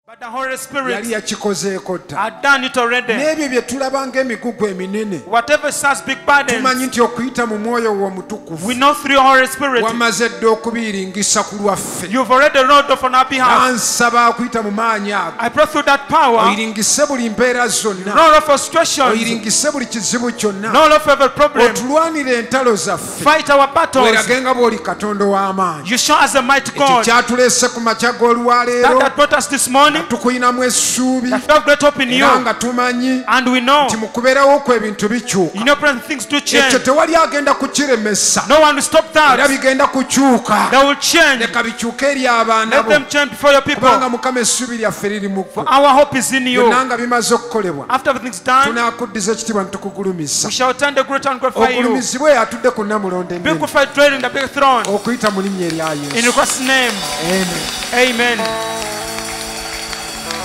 But the Holy Spirit yali yakikozeeko dda. had done it already. N'ebyo bye tulaba ng'emigugu eminene Whatever such big burdens, tumanyi nti okuyita mu mwoyo w'omutukuvu we know through your Holy Spirit, wamaze dda okubiyiringisa ku lwaffe. you've already rolled off on our behalf. Ansaba okuyita mu maanyi ago I pray through that power, oyiringise buli mpeera zonna, roll off frustrations, oyiringise buli kizibu kyonna, roll off every problem, otulwanire entalo zaffe, fight our battles. weerage nga bw'oli Katonda ow'amaanyi. You show us a mighty Ekyo God kyatuleese ku makya g'olwaleero that brought us this morning, tukuyinamu essuubi that we have great hope in you, era nga tumanyi and we know nti mu kubeerawo kwe ebintu bikyuka. in your presence things do change. Ekyo tewali agenda kukiremesa, No one will stop era that. bigenda kukyuka. They will change. Leka bikyuke eri abaana Let bo, them change before your people. kubanga Mukama essuubi lyaffe liri mu ggwe. Our hope is in you. Byonna nga bimaze okukolebwa, After everything's done, tunaakuddiza ekitiibwa ne tukugulumisa. we shall turn the great and glorify you. Ogulumizibwe atudde ku Namulondo Be ennene, glorified, dwell in the big throne. okuyita mu linnya erya In Yesu. Christ's name, Amen. amen.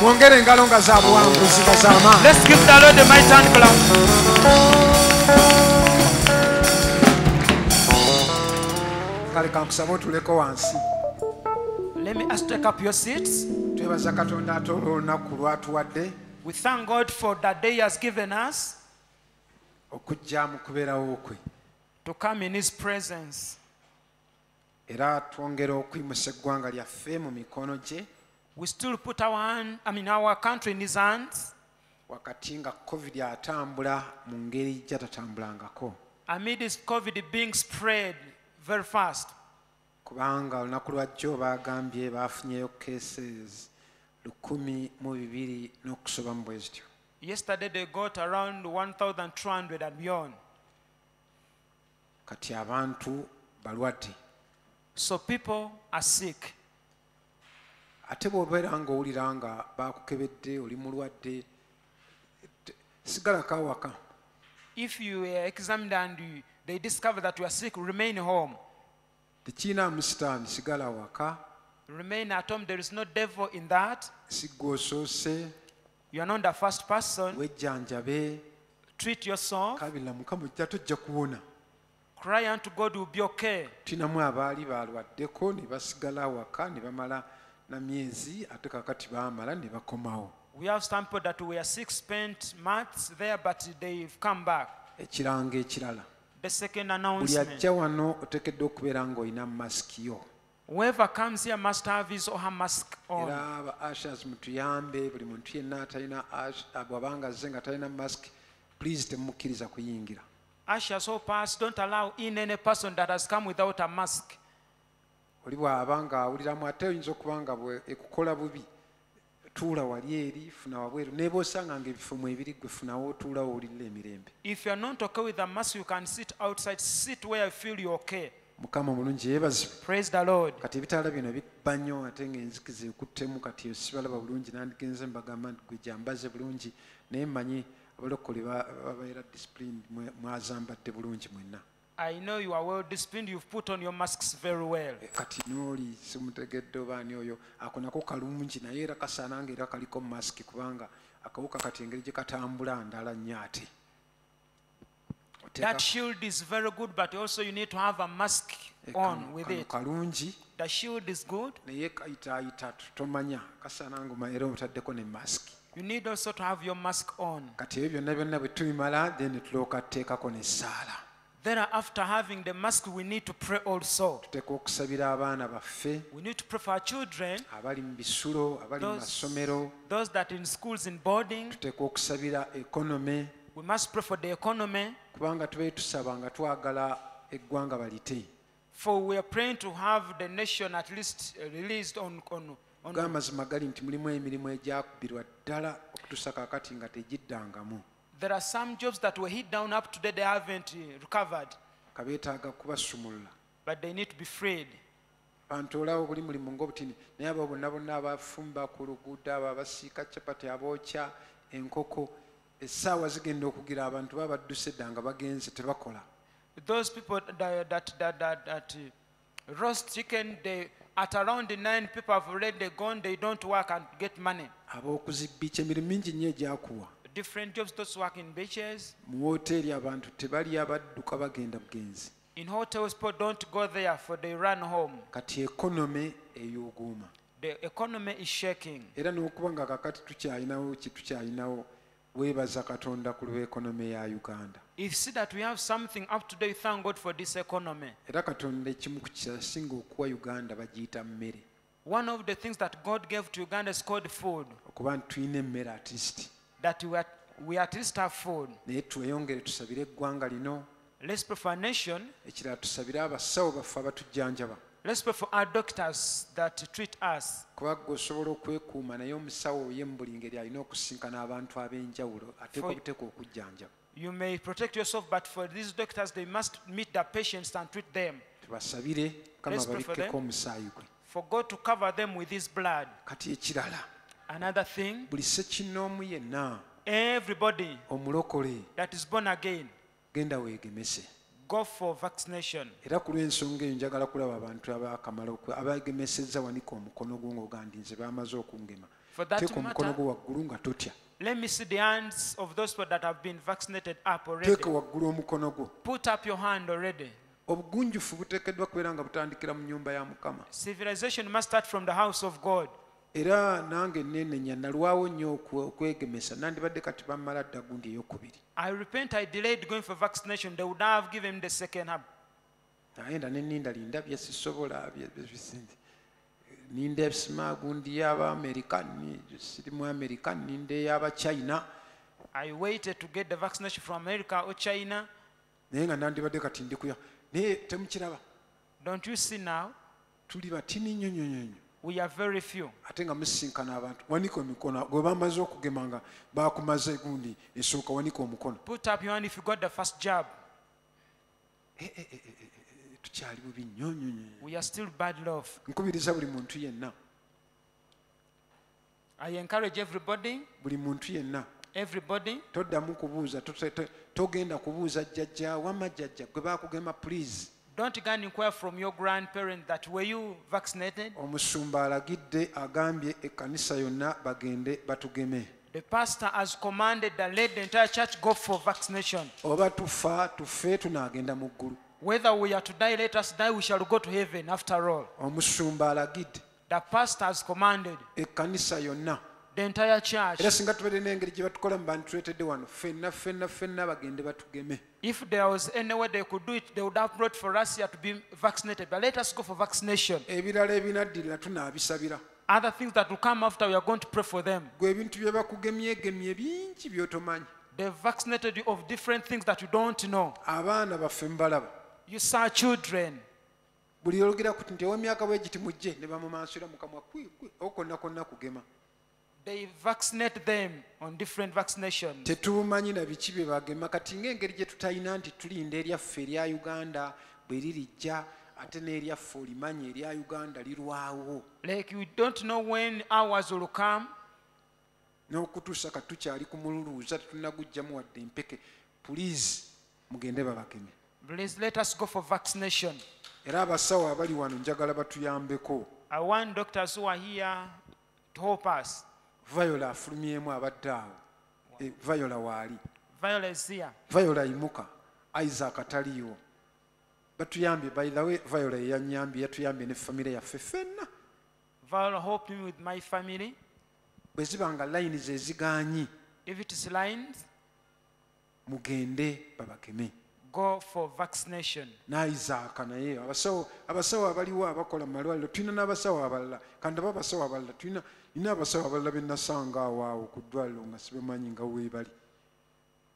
Mwongere engalo nga za buwanguzi nga z'amaanyi. Let's give the Lord a mighty hand clap. Kale kankusaba otuleko wansi. Let me ask, take up your seats. Twebaza Katonda ate olw'olunaku lw'atuwadde We thank God for that day He has given us okujja mu kubeerawo kwe, to come in His presence. era twongera okuyimusa eggwanga lyaffe mu mikono gye We still put our country in His hands. wakati nga COVID atambula mu ngeri gy'atatambulangako, Amid this COVID being spread very fast. kubanga olunaku lwa jjo baagambye baafunyeyo cases 1,200 n'okusoba mu bwe zityo. Yesterday they got around 1,200 and beyond. Kati abantu balwadde. So people are sick. Ate bw'obeera ng'owulira nga baakukebedde oli mulwadde, sigalako awaka. If you are examined and they discover that you are sick, remain home. Tekiinaamu sitaani, sigala awaka. Remain at home. There is no devil in that. Sigga osoose, You are not the first person. wejjanjabe, Treat yourself. kabira Mukama ojja tojja kuwona. Cry unto God, will be okay. Tulinamu abaali balwaddeko ne basigala awaka ne bamala na myezi ate kakati baamala ne bakomawo. We have some people that were sick, spent months there, but they've come back. Ekiranga ekirala, The second buli announcement. ajja wano oteekeddwa okubeera ng'olina masiki yo. Whoever comes here must have his or her mask on. Era aba ushers mutuyambe, buli muntu yenna atalina bw'abanga azze nga talina masiki, please temukkiriza kuyingira. Ushers or pass, don't allow in any person that has come without a mask. Oli bw'aba ng'awuliramu ate oyinza okuba nga ekukola bubi, tuula wali eri, funa wabweru, n'eba osanga ng'ebifo mu ebiri gwe funawo otuulawo owulirira emirembe. If you're not okay with the mask, you can sit outside, sit where you feel you're okay. Mukama omulungi yeebazibwe. Praise the Lord. Kati ebitaala bino bikubba nnyo ate ng'enzikiza ekuttemu, kati yo sibalaba bulungi, nandigenze mbagamba nti gwe jambaze bulungi, naye mmanyi abalokole babeera disciplined, mwazambadde bulungi mwenna. I know you are well disciplined. You've put on your masks very well. Kati n'oli simutegedde obaani oyo ako nako kalungi naye era kasaana ng'era kaliko masiki kubanga akawuka kati engeri gye katambula ndala nnyo ate. That shield is very good, but also you need to have a mask on with it. Kalungi The shield is good. naye kayitaayita tomanya kasaana ng'era obutaddeko ne masiki. You need also to have your mask on. Kati ebyo byonna byonna bwe tubimala then tulooka tuteekako n'essaala. Then after having the mask, we need to pray also. Tuteekwa okusabira abaana baffe We need to pray for our children, abali mu bisulo, abali mu masomero. those that in schools, in boarding. Tuteekwa okusabira ekonome We must pray for the economy. kubanga tube tusaba nga twagala eggwanga balite. For we are praying to have the nation at least released on Amazima gali nti mulimu emirimu egyakubirwa ddala okutuusa kaakati nga tegiddangamu. There are some jobs that were hit down up to date, they haven't recovered. Kabeetaaga kubasumulula. But they need to be freed. Abantu olaba buli mulimu ng'obutini naye abo bonna abafumba ku luguudo, abo abasiika capati, abookya enkoko, essaawa zigenda okugira abantu baba badduse edda nga bagenze tebakola. Those people that roast chicken, they at around 9 people have already gone, they don't work and get money. Ab'okuzibbiica emirimu mingi nnyo egyakuwa. Different jobs, those work in beaches. Mu woteeri abantu tebali abadduka bagenda bugenzi. In hotels, people don't go there, for they run home. Kati ekonome ey'oguuma. The economy is shaking. era n'okuba nga kakati tukyalinawo kyetukyalinawo weebaza katonda ku lw'ekonome ya uganda You see that we have something up to date. Thank God for this economy. era katonda ekimu ku kyasinga okuwa uganda bagiyita mmere One of the things that God gave to Uganda is called food. okuba nti tulina emmere artist That we at least have food. naye tweyongere tusabire eggwanga lino Let's pray for our nation. ekirala tusabire abasawo baffe abatujjanjaba Let's pray for our doctors that treat us. kuba gwe osobola okwekuuma naye omusawo ye mu buli ngeri alina okusinkana abantu ab'enjawulo ateeka obuteeka okujjanjaba You may protect yourself, but for these doctors, they must meet the patients and treat them. tubasabire kama Let's pray for babikkeko them. omusaayi gwe For God to cover them with His blood. kati ekirala Another thing, buli ssekinnoomu yenna everybody omulokole that is born again, genda weegemese go for vaccination. era ku lw'ensonga eyo njagala kulaba abantu abakamala abagemesezza wanika omukono gwo ng'oga ndi nze baamaze okungema For that teeka omukono matter, gwo waggulu nga totya let me see the hands of those people that have been vaccinated up already. teeka waggulu omukono gwo Put up your hand already. obugunjufu buteekeddwa kubeera nga butandikira mu nnyumba ya mukama Civilization must start from the house of God. era nange neenenya nalwawo nnyo okwegemesa nandibadde kati bammala dda gundi ey'okubiri I repent I delayed going for vaccination. They would not have given me the second half. naye nda neninda linda byesisobola ninda ebisima gundi y'Abamerika siri mu Amerika ninda ey'Abachina I waited to get the vaccination from America or China. naye nga nandibadde kati ndikuya naye temukiraba Don't you see now? tuli batini nnyo nnyo nnyo We are very few. ate nga musisinkana abantu wanika emikono gwe bamaze okugema nga bakumaze gundi esooka wanika omukono Put up your hand if you got the first jab. tukyali bubi nnyo nnyo nnyo We are still bad love. nkubiriza buli muntu yenna I encourage buli muntu yenna everybody, toddamu kubuuza togenda kubuuza jjajja wama jjajja gwe baakugema please don't go and inquire from your grandparents that were you vaccinated? omusumba alagidde agambye ekkanisa yonna bagende batugeme The pastor has commanded that let the entire church go for vaccination. oba tufe tunaagenda mu ggulu Whether we are to die, let us die, we shall go to heaven after all. omusumba alagidde The pastor has commanded ekkanisa yonna the entire church. era singa tubadde n'engeri gye batukola mu bantuleetedde wano ffenna bagende batugeme If there was any way they could do it, they would have brought for us here to be vaccinated. But let us go for vaccination. ebirala ebinaddirira tunaabisabira Other things that will come after, we are going to pray for them. gwe ebintu bye bakugemyegemye bingi by'otomanyi They vaccinated you of different things that you don't know. abaana baffe mubalaba You saw children. buli yologera kuti nti ow'emyaka bwe giti mujje ne bamumansula mukamwa kwigwe okonna konna kugema They vaccinate them on different vaccinations. tetumanyi na biki bye bagema kati ng'engeri gye tutayina nti tulinda eryaffe erya uganda bwe lirijja ate n'eryaffe olimanyi erya uganda lirwawo Like we don't know when ours will come. n'okutuusa kati tukyali ku mululuuza tetunnagujjamu wadde empeke puliizi mugende babageme Please let us go for vaccination. era abasawo abali wano njagala batuyambeko I want doctors who are here to help us. vayola afulumyemu abadde awo vayola waali Viola is here. vayola yimuka isaac ataliiwo batuyambye by the way vayola yeyanyambye yatuyambye ne famire yaffe ffenna Viola helped me with my family. bwe ziba nga layini ze zigaanyi If it is lines, mugende babageme go for vaccination. naizaaka naye abasawo abaliwo abakola mu malwaliro tulina n'abasawo abalala kandaba abasawo abalala tulina abasawo abalala be nasanga awaawo ku ddwaliro nga sibemanyi nga weebali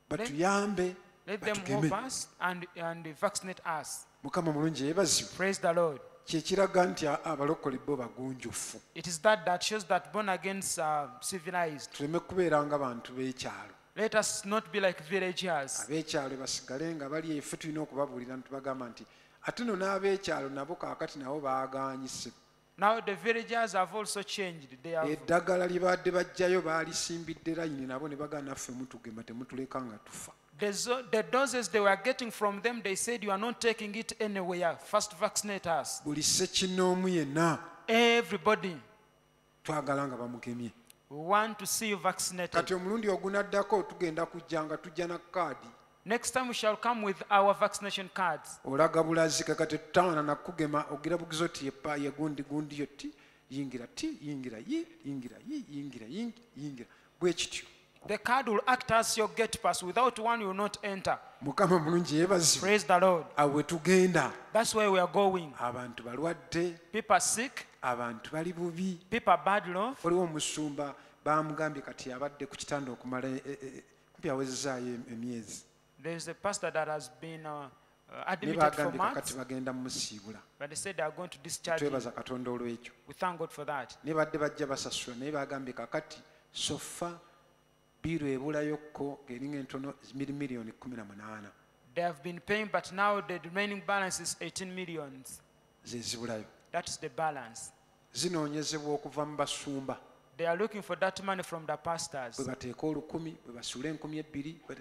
batuyambe Let them batugeme help us and vaccinate us. mukama mulungi yeebazibwe Praise the Lord. kyekiraga nti abalokole bo bagunjufu It is that shows that born agains are civilized. tuleme kubeera nga bantu b'ekyalo Let us not be like villagers. ab'ekyalo basigale nga bali effe tulina okubabuulira ntubagamba nti ate no n'ab'ekyalo nabo kaakati nabo baaganyise Now the villagers have also changed. They have, eddagala lye badde bajjayo baalisimbidde layini nabo ne bagana naffe mutugema temutuleka nga tufa the doses they were getting from them, they said, you are not taking it anywhere. First vaccinate us. buli ssekinnoomu yenna Everybody, twagala nga bamugemye we want to see you vaccinated. kati omulundi ogunaddako tugenda kujja nga tujja na kaadi Next time we shall come with our vaccination cards. olaga bulazika kati tutawana nakugema ogira bugizo ti yegundi yo ti yingira ti yingira yi yingira yi yingira yingira bwe kityo. The card will act as your gate pass. Without one, you will not enter. Mukama mulungi yeebazibwe. Praise the Lord. Awo we tugenda That's where we are going. abantu balwadde, People are sick. abantu bali bubi. People are bad off. Waliwo omusumba bamugambye kati abadde ku kitanda okumala kumpi awezezaayo emyezi. There is a pastor that has been Ne admitted for bagambye kakati months, bagenda mumusiibula. but they said they are going to discharge him. Twebaza Katonda olw'ekyo. We thank God for that. Ne badde bajja basasula naye bagambye kakati sofa biiro ebulayokko ng'eringa entono miliyoni 18 They have been paying, but now the remaining balance is 18 millions. ze zibulayo. That is the balance. Zinoonyezebwa okuva mu basumba They are looking for that money from the bwe pastors. bateeka 10,000 bwe basuula 2,000.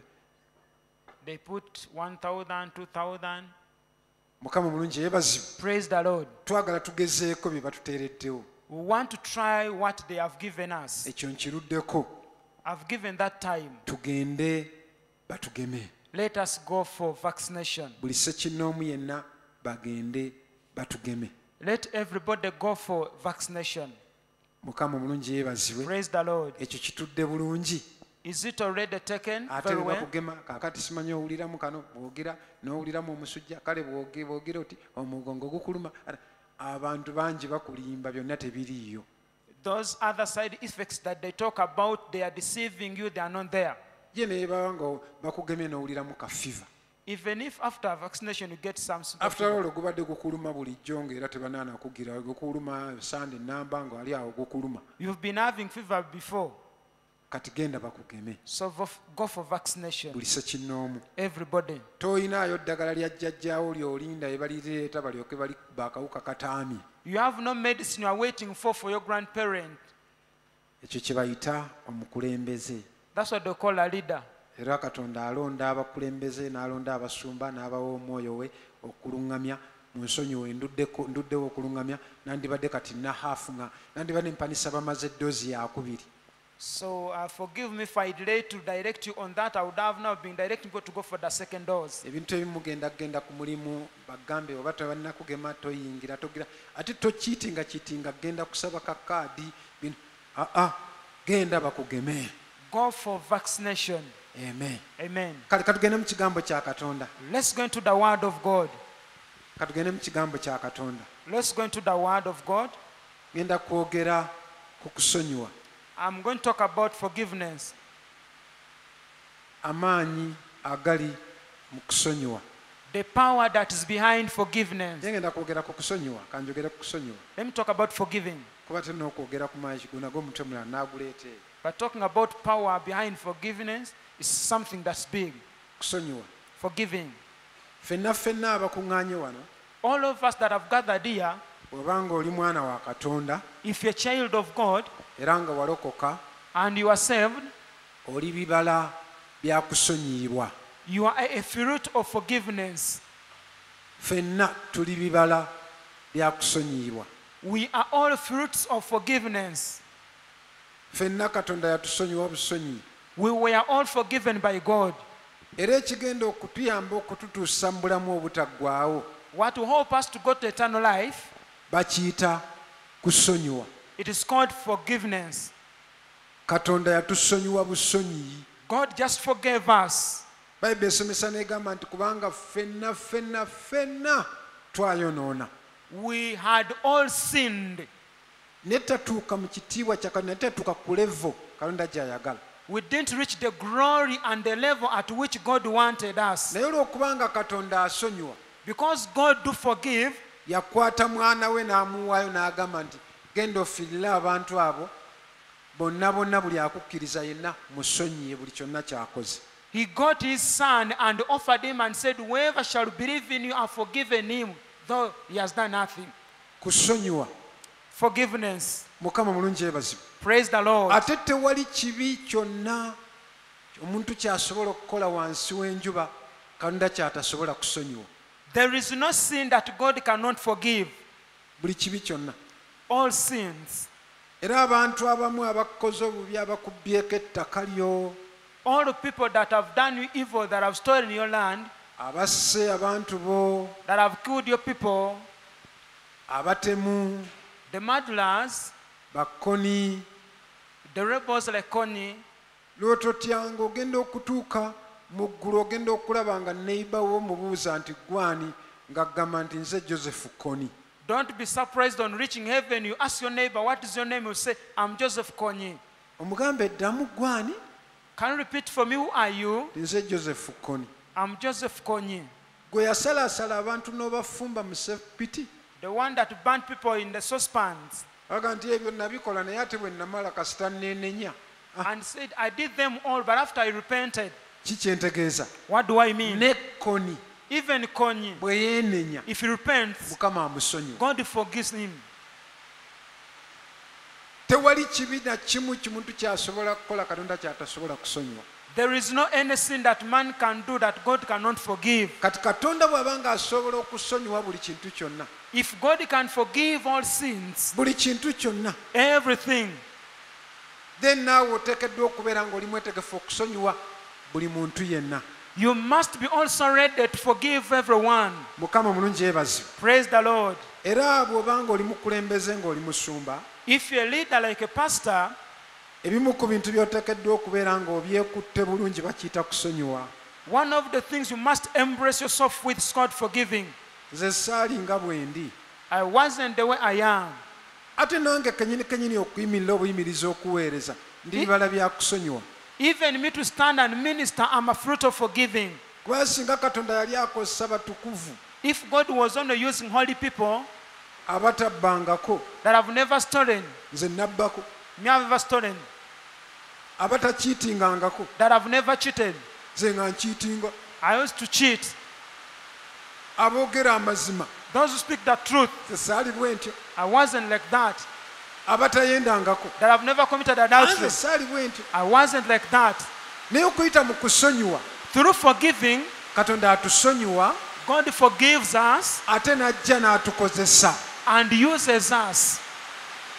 They put 1,000, 2,000. Mukama mulungi yeebazibwe. Praise the Lord. Twagala tugezeeko bye batuteereddewo. We want to try what they have given us. Ekyo nkiruddeko. I've given that time. Tugende batugeme. Let us go for vaccination. Buli ssekinnoomu yenna bagende batugeme. Let everybody go for vaccination. Mukama mulungi yeebazibwe. Praise the Lord. Ekyo kitudde bulungi. Is it already taken Ate very bwe well? bakugema kaakati simanyi owuliramu kano bwogera n'owuliramu omusujja kale bwogera oti omugongo gukuluma. Abantu bangi bakulimba byonna tebiriiyo. Those other side effects that they talk about, they are deceiving you, they are not there. Ye naye baba nga bakugemye n'owuliramu ka fiva. Even if after vaccination you get some After all gubadde gukuluma bulijjo ng'era tebanaana kugira gukuluma sande namba nga ali awo gukuluma. you've been having fever before, Kati genda bakugeme. so go for vaccination. Buli ssekinnoomu. Everybody. Toyinaayo ddagala lya jjajjaawo lyolinda bye balireeta balyoke balikuba akawuka kataamye. You have no medicine you are waiting for your grandparent. Ekyo kye bayita omukulembeze. That's what they call a leader. Era Katonda alonda abakulembeze n'alonda abasumba n'abawa omwoyo we okuluŋŋamya mu nsonyiwe nduddewo okuluŋŋamya nandibadde kati nahaafu nga nandibadde mpanisa bamaze eddoozi yakubiri. So forgive me if I delay to direct you on that. I would have now been directing people to go for the second dose. Ebintu ebimu genda ku mulimu bagambe oba tebannakugema toyingira togira ate tokiitinga genda kusaba kakaadi genda bakugeme. Go for vaccination. Amen. Amen. Kale katugende mu kigambo kya Katonda. Let's go into the word of God. Katugende mu kigambo kya Katonda. Let's go into the word of God. Genda kwogera ku kusonyiwa. I'm going to talk about forgiveness. Amaanyi agali mu kusonyiwa. The power that is behind forgiveness. Ngenda kwogera ku kusonyiwa, kanjogera ku kusonyiwa. Let me talk about forgiving. Kuba tena okwogera ku maanyi gunago omutwe mulala n'aguleeta eyo. But talking about power behind forgiveness is something that's big. Kusonyiwa. Forgiving. Ffenna abakuŋŋaanye wano. All of us that have gathered here, Bw'obanga oli mwana wa Katonda if you're a child of God era nga walokoka and you are saved, oli bibala bya kusonyiirwa. you are a fruit of forgiveness. Ffenna tuli bibala bya kusonyiirwa. We are all fruits of forgiveness. Ffenna Katonda yatusonyiwa busonyi. We were all forgiven by God. Era ekigenda okutuyamba okututuusa mu bulamu obutaggwaawo What will help us to go to eternal life, bakiyita kusonyiwa. it is called forgiveness. Katonda yatusonyiwa busonyi. God just forgave us. Bayibuli esomesa n'egamba nti kubanga ffenna twayonoona. We had all sinned. Ne tatuuka mu kitiibwa kya Katonda, ne tatuuka ku levo Katonda gy'ayagala. We didn't reach the glory and the level at which God wanted us. Naye olw'okubanga Katonda asonyiwa, Because God do forgive, yakwata mwana we n'amuwaayo n'agamba nti genda ofiirire abantu abo bonna buli akukkiriza yenna musonyiye buli kyonna ky'akoze. He got his son and offered him and said, whoever shall believe in you, I have forgiven him, though he has done nothing. Kusonyiwa. Forgiveness. Mukama mulungi yeebazibwe. Praise the Lord. Ate tewali kibi kyonna omuntu ky'asobola okukola wansi w'enjuba Katonda ky'atasobola kusonyiwa. There is no sin that God cannot forgive. Buli kibi kyonna. All sins. Era abantu abamu abakoze obubi abakubbyeko ettaka lyo, All the people that have done you evil, that have stolen your land, abasse abantu bo, that have killed your people, abatemu, The murderers, bakoni the rebels like Kony, lwototyanga ogenda okutuuka mu ggulu ogenda okulaba nga neighbor wo mubuuza nti gwani ng'aggamba nti nze Joseph Kony. don't be surprised on reaching heaven. You ask your neighbor, what is your name? You say, I'm Joseph Kony. Omugamba eddamu gwani? Can you repeat for me, who are you? Nze Joseph Kony. I'm Joseph Kony. Gwe yasalaasala abantu n'obafumba mu sepiti. The one that burnt people in the saucepans. Aga nti ebyo nabikola naye ate bwe namala kasita neenenya. And said, I did them all, but after I repented. Ki kyentegeeza? What do I mean? Ne Kony Even Kony, bwe yeenenya if he repents, Mukama amusonyiwa. God forgives him. Tewali kibi na kimu kimuntu kyasobola kukola Katonda kyatasobola kusonyiwa. There is no any sin that man can do that God cannot forgive. Kati Katonda bw'abanga asobola okusonyiwa buli kintu kyonna. If God can forgive all sins, Buli kintu kyonna. everything, Then naawe oteekeddwa okubeera ng'oli mwetegefu okusonyiwa buli muntu yenna. you must be also ready to forgive everyone. Mukama mulungi yeebazibwe. Praise the Lord. Era bw'obanga oli mukulembeze ng'oli musumba, If you're a leader like a pastor, ebimu ku bintu by'oteekeddwa okubeera ng'obyekutte bulungi bakiyita kusonyiwa. one of the things you must embrace yourself with is God forgiving. Nze saali nga bwe ndi. I wasn't the way I am. Ate nange kenyini okuyimirira obuyimiriza okuweereza ndi bibala bya kusonyiwa. Even me to stand and minister, I'm a fruit of forgiving. Kuba singa Katonda yali akozesa batukuvu If God was only using holy people abatabbangako, that have never stolen, nze nabbako, me have never stolen, abatakiitingangako, that have never cheated, nze nga nkiitinga, I used to cheat. aboogera amazima, Those who speak the truth, nze saali bwe ntyo, I wasn't like that. abatayendangako, That have never committed nze adultery, saali bwe ntyo. I wasn't like that. Naye okuyita mu kusonyiwa, Through forgiving, Katonda atusonyiwa God forgives us ate n'ajja n'atukozesa. and uses us.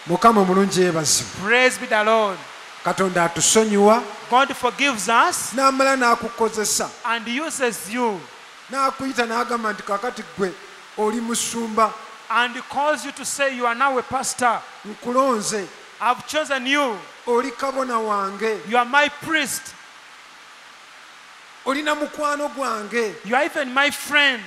Mukama omulungi yeebazibwe. Praise be the Lord. Katonda atusonyiwa God forgives us n'amala n'akukozesa and uses you n'akuyita n'agamba nti kakati ggwe oli musumba, and calls you to say you are now a pastor. nkulonze, I've chosen you. oli kabona wange, You are my priest. olina mukwano gwange, You are even my friend.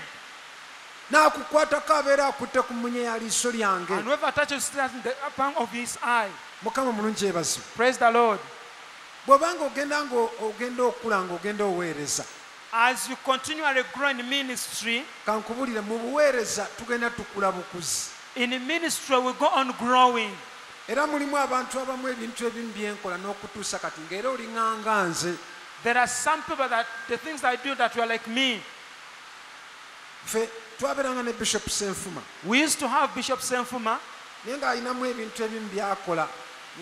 n'akukwatako abeera akutte ku munye ya liiso And lyange. whoever touches that in the palm of his eye. Mukama mulungi yeebazibwe. Praise the Lord. Bw'obanga ogenda okula ng'ogenda oweereza, As you continually grow in ministry, kankubulire mu buweereza tugenda tukula bukuzi. in ministry we go on growing. Era mulimu abantu abamu ebintu ebimu bye nkola n'okutuusa kati ng'era olinganga nze. There are some people that the things I do that were like me. Ffe twabeeranga ne Bishop Senfuma We used to have Bishop Senfuma. naye ng'alinamu ebintu ebimu by'akola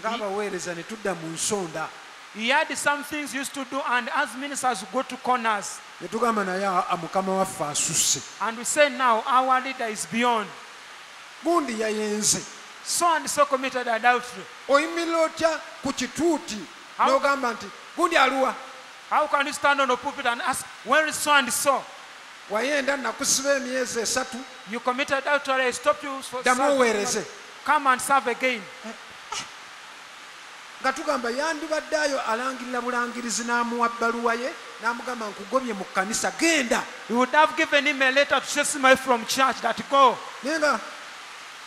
ng'abaweereza ne tudda mu nsonda He had some things he used to do, and as ministers we go to corners. ne tugamba naye Mukama waffe asusse. And we say now our leader is beyond. Gundi yayenze. So and so committed adultery. Oyimirira otya ku kituuti How- n'ogamba nti gundi aluwa? How can you stand on a pulpit and ask, where is so and so? Wayenda nakusiba emyezi 3 You committed adultery, I stopped you for ddamu serving. oweereze. Come and serve again. Nga tugamba yandibadde ayo alangirira bulangirizi n'amuwa bbaluwa ye n'amugamba nkugobye mu kkanisa genda. We would have given him a letter to chase him away from church that go. Naye nga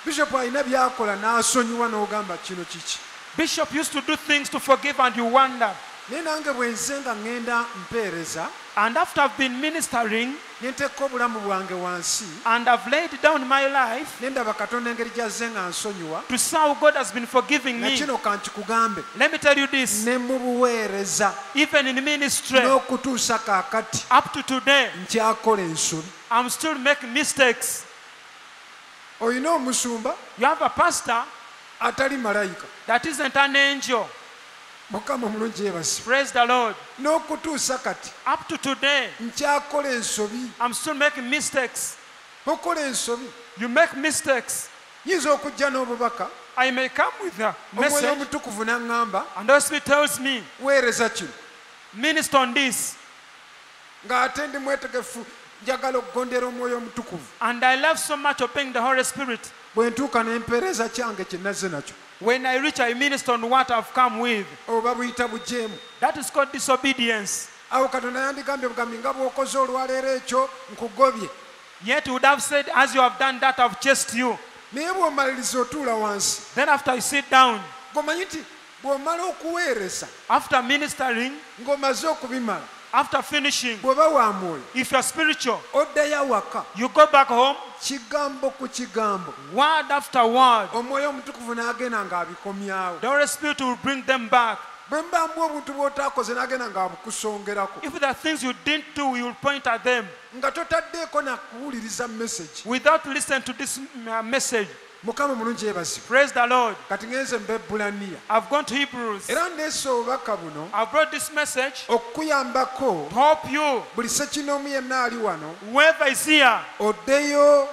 Bishop alina by'akola n'asonyiwa n'ogamba kino kiki. Bishop used to do things to forgive, and you wonder. Naye nange bwe nze nga ŋŋenda mpeereza And after I've been ministering ne nteeka obulamu bwange wansi and I've laid down my life ne ndaba Katonda engeri gy'azze nga nsonyiwa, to see how God has been forgiving na me, kino kankikugambe, let me tell you this, ne mu buweereza even in ministry, n'okutuusa kaakati up to today, nkyakola ensobi. I'm still making mistakes. Olina omusumba You have a pastor atali malayika. that isn't an angel. Mukama omulungi yeebazibwe. Praise the Lord. N'okutuusa kati Up to today, nkyakola ensobi. I'm still making mistakes. Okola ensobi. You make mistakes. Yinza okujja n'obubaka I may come with a Omwoyo message, Omutukuvu n'aŋŋamba and the Spirit tells me, weereza kino, minister on this. ng'ate ndi mwetegefu njagala okugondera Omwoyo Omutukuvu. And I love so much obeying the Holy Spirit. bwe ntuuka n'empeereza kyange kye nazze nakyo When I reach, I minister on what I've come with. oba buyita bujeemu. That is called disobedience. awo katonda yandigambye bugambi nga bw'okoze olwaleero ekyo nkugobye. Yet he would have said, as you have done that, I've chased you. naye bw'omaliriza otuula wansi Then after you sit down, ng'omanyi nti bw'omala okuweereza after ministering, ng'omaze okubimala after finishing, bw'oba wa mwoyo if you're spiritual, oddayo awaka you go back home, kigambo ku kigambo word after word. omwoyo omutukuvu n'agenda ng'abikomyawo. The Holy Spirit will bring them back. bwe mbamba obuntu bw'otaakoze n'agenda ng'abukusongerako If there are things you didn't do, you will point at them nga totaddeeko nakuwuliriza message. without listening to this message. mukama mulungi yeebazibwe. Praise the Lord. kati ngenze mu Bebbulaniya I've gone to Hebrews. era ndeese obubaka buno I've brought this message okukuyambako to help you. buli sekinoomu yenna ali wano Whoever is here, oddeyo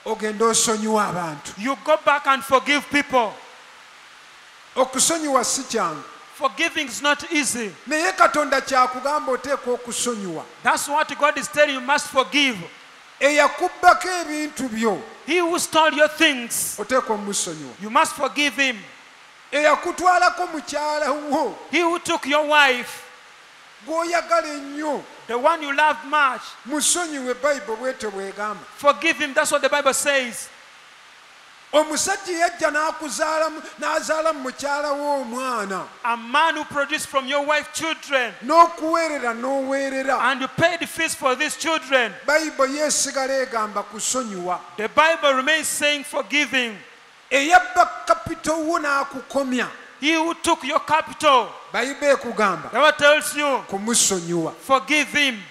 ogende osonyiwa abantu. you go back and forgive people. okusonyiwa si kyangu Forgiving is not easy. naye katonda kyakugamba oteekwa okusonyiwa. That's what God is telling you, you must forgive. eyakubbako ebintu byo He who stole your things, oteekwa omusonyiwa. you must forgive him. eyakutwalako mukyala wo He who took your wife, gw'oyagala ennyo the one you loved much, musonyiwe. bayibuli bwetyo bwegamba. forgive him. That's what the Bible says. omusajja yajja n'azaala mu mukyala wo omwana A man who produced from your wife children, n'okuweerera n'oweerera. and you paid fees for these children. bayibuli yeesigala egamba kusonyiwa. The Bible remains saying forgiving. eyabba kapito wo n'akukomya He who took your capital, bayibuli ekugamba the Bible tells you, kumusonyiwa. forgive him.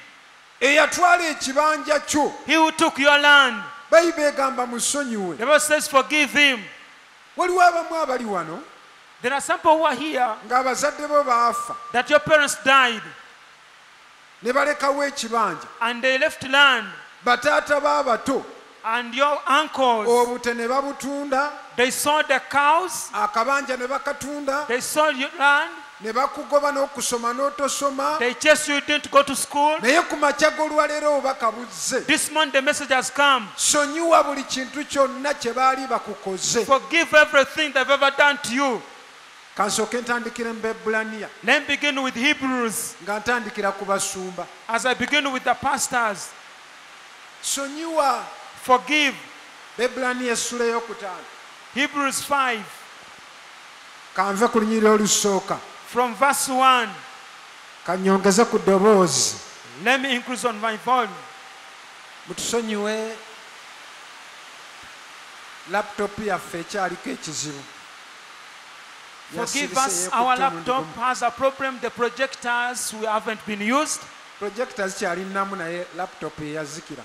eyatwala ekibanja kyo He who took your land, bayibuli egamba musonyiwe. the Bible says forgive him. waliwo abamu abali wano There are some people who are here ng'abazadde bo baafa that your parents died ne balekawo ekibanja. and they left land, bataata b'abato and your uncles, obute ne babutunda, they sold the cows, akabanja ne bakatunda, they sold your land, ne bakugoba n'okusoma n'otosoma. they chased you, didn't go to school. naye ku makya g'olwaleero obubaka buzze. This month the message has come. sonyiwa buli kintu kyonna kye baali bakukoze. Forgive everything they've ever done to you. kansooke ntandikire mu Bebbulaniya Let me begin with Hebrews nga ntandikira ku basumba. as I begin with the pastors. sonyiwa. Forgive. Bebbulaniya essula ey'okutaano. Hebrews 5 kanve ku lunyiriri olusooka. from verse 1. kanyongeze ku ddoboozi. Let me increase on my volume. mutusonyiwe laputopu yaffe ekyaliko ekizibu. Forgive us, our laptop has a problem. The projectors we haven't been used. projector zikyali nnamu naye laputopu eyazikira.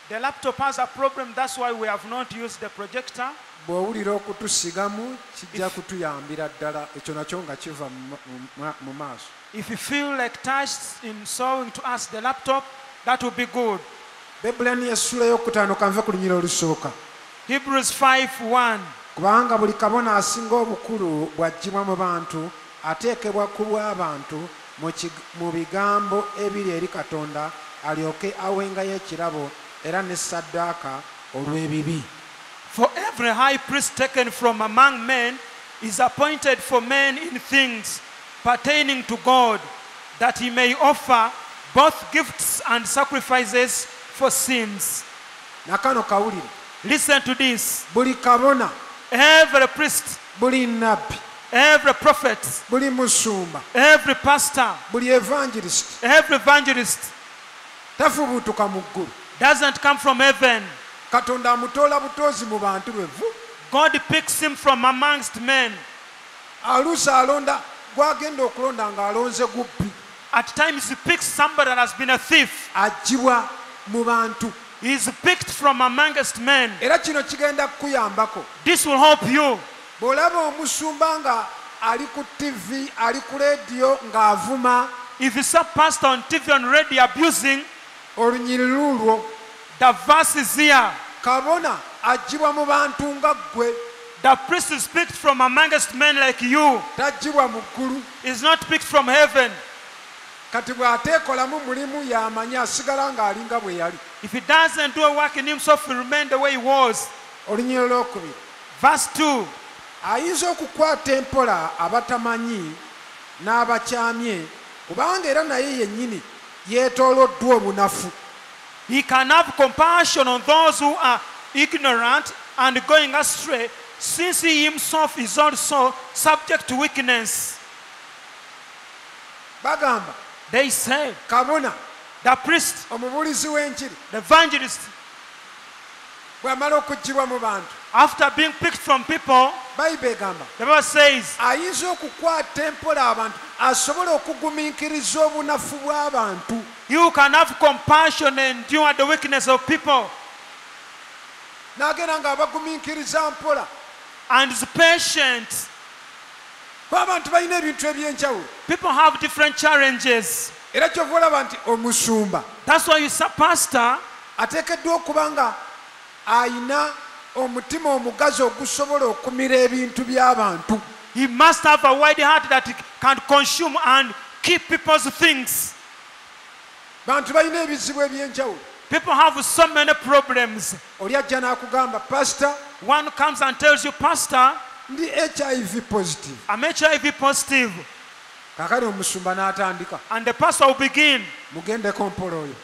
The laptop has a problem, that's why we have not used the projector. bw'owulira okutusigamu kijja kutuyambira ddala. ekyo nakyo nga kiva mu maaso. If you feel like touched in sewing to us the laptop, that would be good. Bebbulaniya essula ey'okutaano kanve ku lunyiriri olusooka. Hebrews 5:1. kubanga buli kabona asinga obukulu bw'aggyibwa mu bantu ateekebwa ku bw'abantu mu bigambo ebiri eri Katonda alyoke awengayo ekirabo era ne ssaddaaka olw'ebibi. For every high priest taken from among men is appointed for men in things pertaining to God, that he may offer both gifts and sacrifices for sins. nakano kawulire. Listen to this. buli kabona, Every priest, buli nnabbi, every prophet, buli musumba, every pastor, buli evangelist every evangelist tafubuutuka mu ggulu. doesn't come from heaven. Katonda amutoola butoozi mu bantu be vu. God picks him from amongst men. aluusi alonda gw'agenda okulonda ng'alonze gubbi. At times he picks somebody that has been a thief. aggyibwa mu bantu. He is picked from amongst men. era kino kigenda kukuyambako. This will help you. bw'olaba omusumba nga ali ku TV, ali ku leediyo ng'avuma, If you saw pastor on TV and radio abusing, olunyiriri lulwo. the verse is here. kabona aggyibwa mu bantu nga ggwe, The priest is picked from amongst men like you. taggyibwa mu ggulu. Is not picked from heaven. kati bw'ateekolamu mulimu y'amanyi asigala ng'alinga bwe yali. If he doesn't do a work in himself, he will remain the way he was. olunyiro lwokubiri. Verse 2. Ayinza okukwata empola abatamanyi n'abakyamye kubanga era naye yennyini yeetooloddwa obunafu. He can have compassion on those who are ignorant and going astray, since he himself is also subject to weakness. Bagamba They say, kabona the priest, omubuulizi w'enjiri the evangelist, bw'amala okuggibwa mu bantu, after being picked from people, Bayibuli egamba the Bible says, ayinza okukwata empola abantu asobole okugumiikiriza obunafu bw'abantu. you can have compassion and endure the weakness of people, N'agenda ng'abagumiikiriza mpola. and is patient. Kuba abantu balina ebintu eby'enjawulo. People have different challenges. Era kyova olaba nti omusumba That's why you say, pastor, ateekeddwa okuba nga ayina omutima omugazi ogusobola okumira ebintu by'abantu. he must have a wide heart that he can consume and keep people's things. Bantu balina ebizibu eby'enjawulo. People have so many problems. Oli ajja n'akugamba pastor One comes and tells you, pastor, ndi HIV positive. I'm HIV positive. Kakale omusumba n'atandika And the pastor will begin, mugendeko mpola oyo.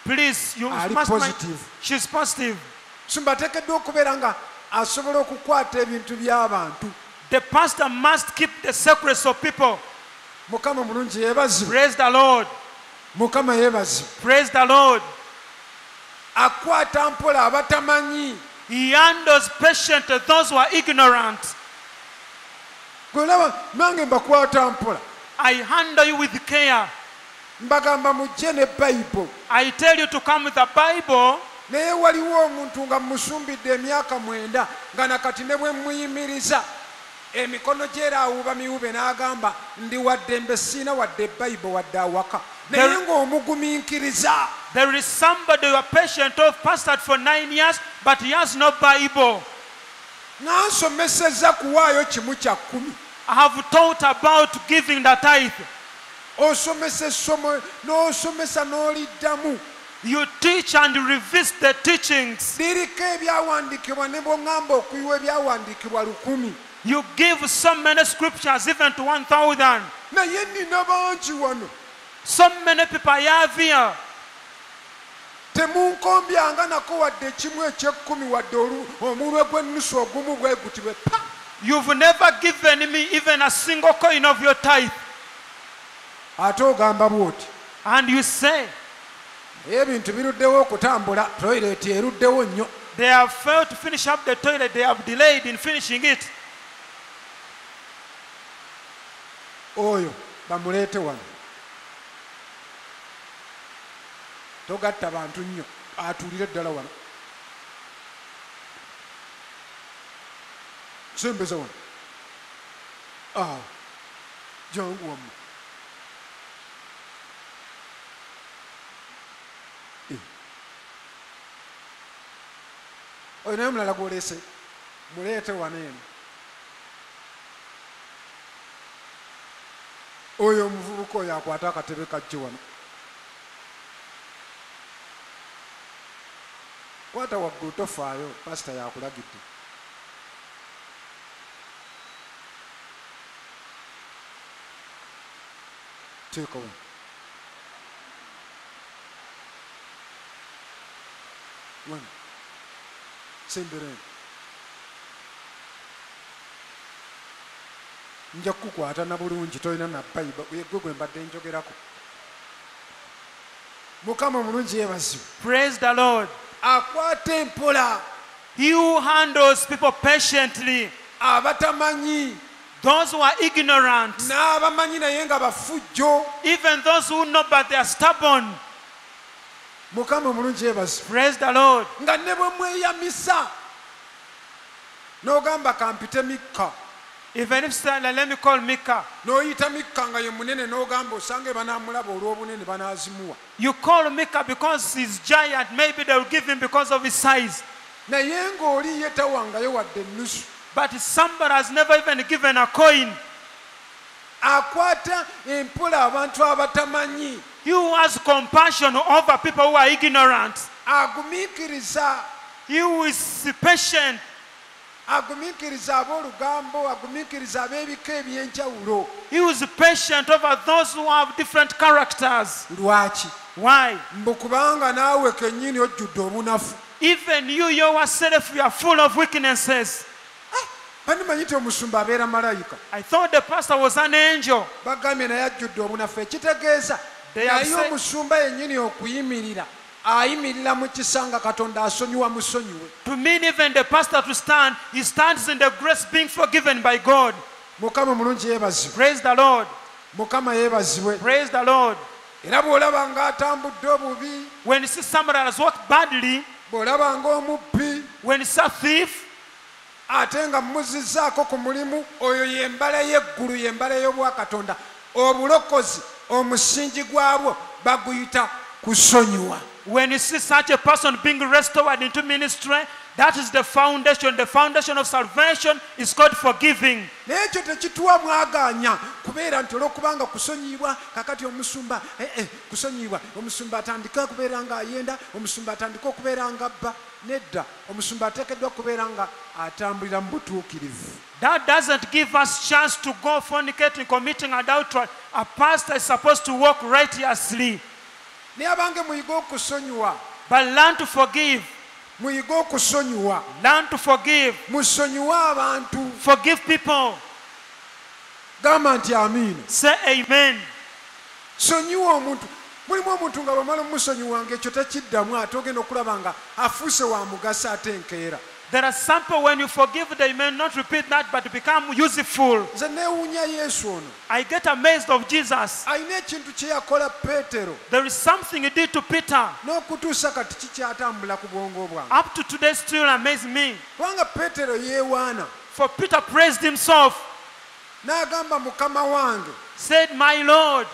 please, you Ali must positive. she's positive. Musumba ateekeddwa okubeera nga asobola okukwata ebintu by'abantu. The pastor must keep the secrets of people. Mukama mulungi yeebazibwe. Praise the Lord. Mukama yeebazibwe. Praise the Lord. Akwata mpola abatamanyi. He handles patient those who are ignorant. Gwe olaba nange mbakwata mpola. I handle you with care. Mbagamba mujje ne Bayibuli. I tell you to come with the Bible, Naye waliwo omuntu nga musumbidde emyaka 9 nga nakati ne bwe muyimiriza emikono gye era awuuba miwube n'agamba ndi waddembe siina wadde Bayibuli wadde awaka. Naye ng'omugumiikiriza. there is somebody who are patient of pastored for 9 years, but he has no Bible. N'ansomesezza kuwaayo kimu kya 10. I have taught about giving the tithe. Osomesa essomo n'osomesa n'oliddamu. You teach and revisit the teachings. Liriko ebyawandiikibwa ne bw'oŋŋamba okuyiwa ebyawandiikibwa 1,000. You give so many scriptures, even to 1,000. Naye nnina bangi wano. So many people I have here. Temunkombyanga nako wadde kimu eky'ekkumi wadde omulwe gw'ennusu ogumu bwe guti bwe pa. You've never given me even a single coin of your tithe. Ate ogamba bw'oti. And you say, Naye ebintu biruddewo okutambula, toyireti eruddewo nnyo. they have failed to finish up the toilet, they have delayed in finishing it. Oyo bamuleete wano. Togatta bantu nnyo, atuulire ddala wano. Sembeza wano. Jangu wamma. Oyo naye mulala gw'oleese, muleete wano eno. Oyo omuvubuka oyo akwata akatebe kajje wano. Kwata waggulu tofaayo, pasita yakulagidde. Teeka wano. Wano. Sembera eno. Nja kukukwata na bulungi tolina na Bayibuli. Gwe gwe mbadde njogerako. Mukama mulungi yeebazibwe. Praise the Lord. Akwata empola He who handles people patiently, abatamanyi those who are ignorant, n'abamanyi naye nga bafujjo. even those who know but they are stubborn. Mukama mulungi yeebazibwe. Praise the Lord. Nga ne bwe mweyamisa n'ogamba kampite Mikka. Even if let me call Micah, N'oyita Mikka nga ye munene n'ogamba osange banaamulaba olw'obunene banaazimuwa. you call Micah because he's giant, maybe they will give him because of his size. Naye ng'oli ye tawangayo wadde ennusu. But somebody has never even given a coin. Akwata empola abantu abatamanyi. He who has compassion over people who are ignorant. Agumiikiriza He who is patient. agumiikiriza ab'olugambo, agumiikiriza ab'ebika ebyenjawulo. He who is patient over those who have different characters. Lwaki? Why? Mbu kubanga naawe kennyini ojjudde obunafu. Even you yourself, you are full of weaknesses. Bandimanyi nti omusumba abeera malayika. I thought the pastor was an angel. Bagambye naye ajjudde obunafu. Ekitegeeza They have naye said- omusumba yennyini okuyimirira ayimirira mu kisanga Katonda asonyiwa musonyiwe. To mean even the pastor to stand, he stands in the grace being forgiven by God. Mukama mulungi yeebazibwe. Praise the Lord. Mukama yeebazibwe. Praise the Lord. Era bw'olaba ng'atambudde obubi, When you see somebody that has walked badly, bw'olaba ng'omubbi, when you see a thief, ate nga muzizzaako ku mulimu, oyo y'embala y'eggulu, y'embala y'obwakatonda. Obulokozi omusingi gwabwo baguyita kusonyiwa. when you see such a person being restored into ministry, that is the foundation. The foundation of salvation is called forgiving. Naye ekyo tekituwa mwagaanya kubeera nti olw'okubanga kusonyiyibwa kakati omusumba kusonyiyibwa omusumba atandika kubeera ng'ayenda, omusumba atandika okubeera ng'abba. Nedda, omusumba ateekeddwa kubeera nga atambulira mu butuukirivu. That doesn't give us chance to go fornicating, committing adultery. A pastor is supposed to walk righteously. Naye abange muyige okusonyiwa, But learn to forgive. muyige okusonyiwa, Learn to forgive. musonyiwe abantu. Forgive people. Gamba nti amiina. Say amen. Sonyiwa omuntu. Mulimu omuntu nga bw'omala omusonyiwanga ekyo tekiddamu ate ogenda okulaba nga afuuse wa mugaso ate enkeera. There are some people when you forgive, they may not repeat that, but become useful. Nze neewuunya Yesu ono. I get amazed of Jesus. Alina ekintu kye yakola Peetero There is something he did to Peter. n'okutuusa kati kikyatambula ku bwongo bwange. Up to today still amazes me. Kubanga Peetero yeewaana For Peter praised himself, n'agamba Mukama wange, said, my Lord,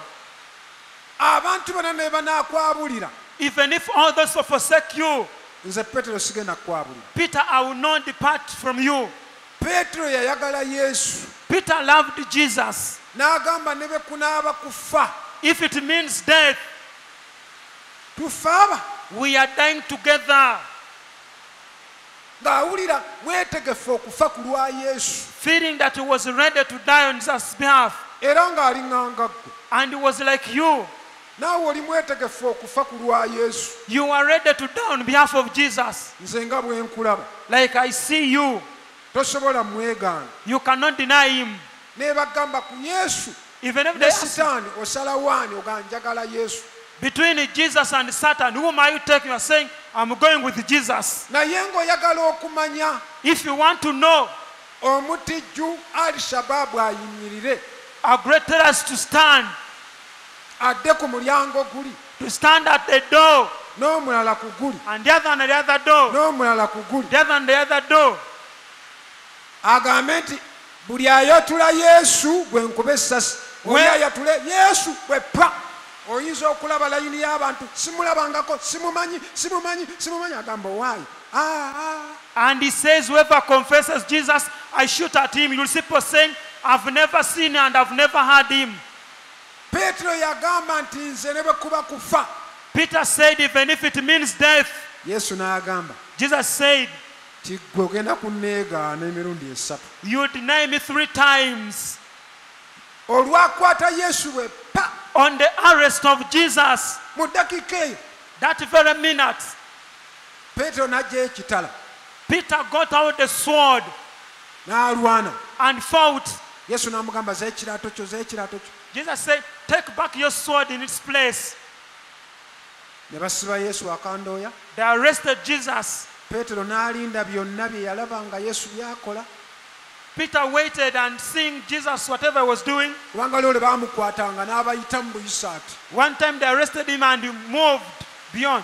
abantu bonna ne banaakwabulira, even if all those who forsake you, nze Peetero sigenda kukwabulira. Peter, I will not depart from you. Peetero yayagala Yesu Peter loved Jesus. n'agamba ne be kunaaba kufa, If it means death, tufaaba. we are dying together. Ng'awulira mwetegefu okufa ku lwa Yesu, Feeling that he was ready to die on Jesus' behalf. era ng'aliŋŋanga ggwe. And he was like you. Naawe oli mwetegefu okufa ku lwa Yesu. You are ready to die on behalf of Jesus. Nze nga bwe nkulaba, Like I see you. tosobola mwegaana. You cannot deny him. Ne bagamba ku Yesu Even if ne they ask, Sitaani osalawaani oga njagala Yesu. between Jesus and Satan, whom are you taking? You are saying, I'm going with Jesus. Naye ng'oyagala okumanya If you want to know, omutijju Al-Shabaab ayimirire a great terrorist to stand adde ku mulyango guli, at the door, n'omulala ku guli, and the other on the other door, n'omulala ku guli, the other on the other door. agambe nti buli ayatula Yesu gwe nkuba essasi, oli ayatule Yesu gwe pa. Oyinza okulaba layini y'abantu, simulabangako, simumanyi, agamba waayi. And he says, whoever confesses Jesus, I shoot at him. You'll see people saying, I've never seen and I've never heard him. Peetero yagamba nti nze ne bwe kuba kufa. Peter said, even if it means death, Yesu n'agamba Jesus said, ti gwe ogenda kunneegaana emirundi esatu. you deny me 3 times. Olwakwata Yesu bwe pa On the arrest of Jesus, mu ddakiika eyo, that very minute, Peetero n'aggyayo ekitala Peter got out the sword n'alwana. and fought. Yesu n'amugamba ze ekiraato kyo. Jesus said, take back your sword in its place. Ne basiba Yesu akandooya. They arrested Jesus. Peetero n'alinda byonna bye yalaba nga Yesu byakola. Peter waited and seeing Jesus, whatever he was doing. Kubanga lole baamukwatanga n'abayita mu Buyisaati. One time they arrested him and he moved beyond.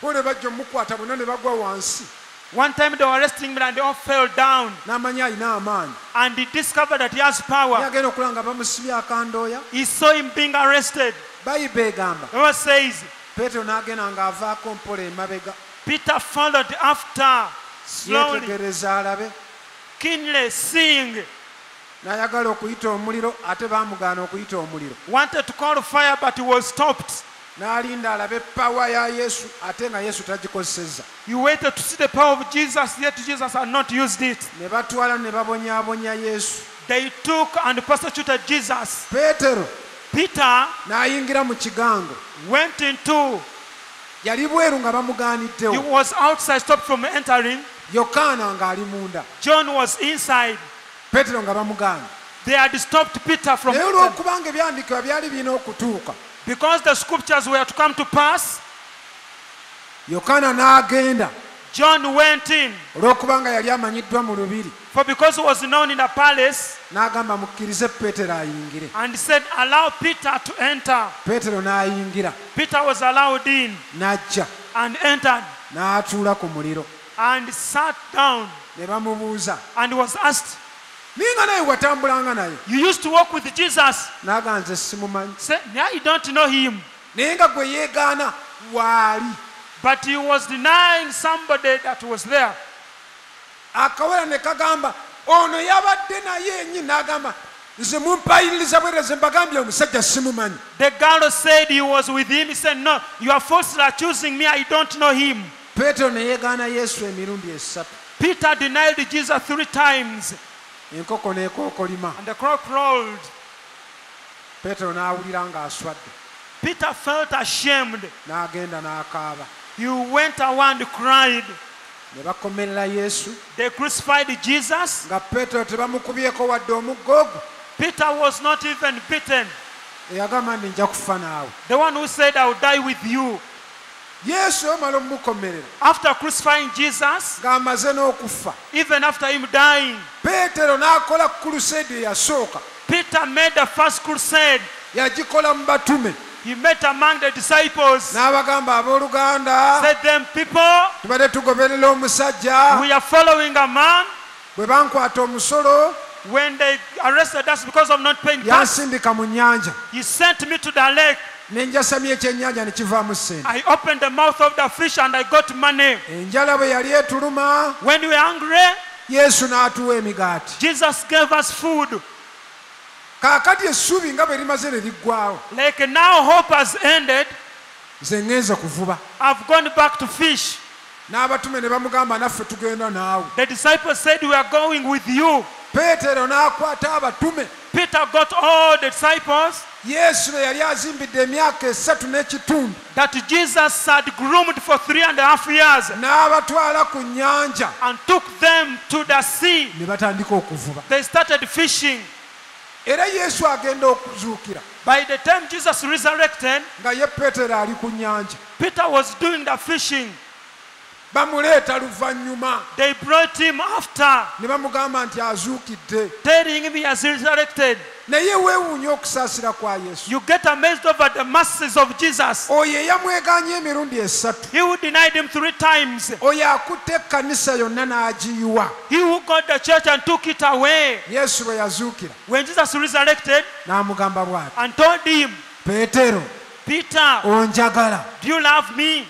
Ole bajja omukwata bonna ne bagwa wansi. One time they were arresting him and they all fell down. N'amanya alina amaanyi. And he discovered that he has power. Yagenda okulaba nga bamusibye akandooya. He saw him being arrested. Bayibuli egamba The Bible says, Peetero n'agenda ng'avaako mpola emabega. Peter followed after, slowly, Yeetegereza alabe. keenly seeing. N'ayagala okuyita omuliro ate baamugaana okuyita omuliro. Wanted to call fire, but he was stopped. n'alinda alabe pawa ya Yesu ate nga Yesu tagikozesezza. You waited to see the power of Jesus, yet Jesus had not used it. Ne batwala ne babonyaabonya Yesu. They took and persecuted Jesus. Peetero Peter n'ayingira mu kigango. went into, Yali bweru nga he bamugaaniddewo. was outside, stopped from entering. Yokaana ng'ali munda. John was inside. Peetero nga bamugaanye. They had stopped Peter from Naye entering. olw'okubanga ebyandikibwa byali birina okutuuka, Because the scriptures were to come to pass, Yokaana n'agenda John went in. olw'okubanga yali amanyiddwa mu lubiri. For because he was known in the palace, N'agamba mukkirize Peetero ayingire. and said, allow Peter to enter. Peetero n'ayingira Peter was allowed in n'ajja and entered n'atuula ku muliro. and sat down Ne bamubuuza, and was asked, naye nga naye watambulanga naye? you used to walk with Jesus. N'agamba nze simumanyi. Said, yeah, you don't know him. Naye nga gwe yeegaana waali. But he was denying somebody that was there. Akawala ne kagamba ono yabadde naye enyi, n'agamba nze mumpayiririza bwereze mbagambye omusajja simumanyi. The girl said he was with him. He said, no, you are falsely accusing me. I don't know him. Peetero ne yeegaana Yesu emirundi esatu. Peter denied Jesus 3 times. Enkoko n'ekookolima. And the crow crowed. Peetero n'awulira ng'aswadde. Peter felt ashamed. N'agenda n'akaaba. He went away and cried. Ne bakomerera Yesu They crucified Jesus. nga Peetero tebamukubyeko wadde omuggo. Peter was not even beaten. Eyagamba nti nja kufa naawe. The one who said, I will die with you. Yesu omala omumukomerera After crucifying Jesus, ng'amaze n'okufa, even after him dying, Peetero n'akola crusade eyasooka. Peter made the first crusade. Yagikola mu batume. He met among the disciples. N'abagamba abooluganda, Said them, people, tubadde tugoberera omusajja, we are following a man. bwe bankwata omusolo When they arrested us because of not paying tax, yansindika mu nnyanja, he sent me to the lake. ne njasamya ekyennyanja ne kivaamu ssente. I opened the mouth of the fish and I got money. Enjala bwe yali etuluma, When we were hungry, Yesu n'atuwa emigaati. Jesus gave us food. Kaakati essuubi nga bwe limaze ne liggwaawo, Like now hope has ended. nze ŋŋenza kuvuba. I've gone back to fish. N'abatume ne bamugamba naffe tugenda naawe. The disciples said, we are going with you. Peetero n'akwata abatume. Peter got all the disciples Yesu be yali azimbidde emyaka 3 n'ekitundu, that Jesus had groomed for 3.5 years n'abatwala ku nnyanja and took them to the sea. ne batandika okuvuba. They started fishing. Era Yesu agenda okuzuukira By the time Jesus resurrected, nga ye Peetero ali ku nnyanja. Peter was doing the fishing. Bamuleeta luvannyuma They brought him after, ne bamugamba nti azuukidde. telling him he has resurrected. Naye weewuunya okusaasira kwa Yesu. You get amazed over the masses of Jesus. Oyo eyamwegaanya emirundi 3, He who denied him 3 times. oyo akutte ekkanisa yonna n'agiyiwa. He who got the church and took it away. Yesu bwe yazuukira When Jesus resurrected n'amugamba bw'ati, and told him, Peetero, Peter, onjagala? do you love me?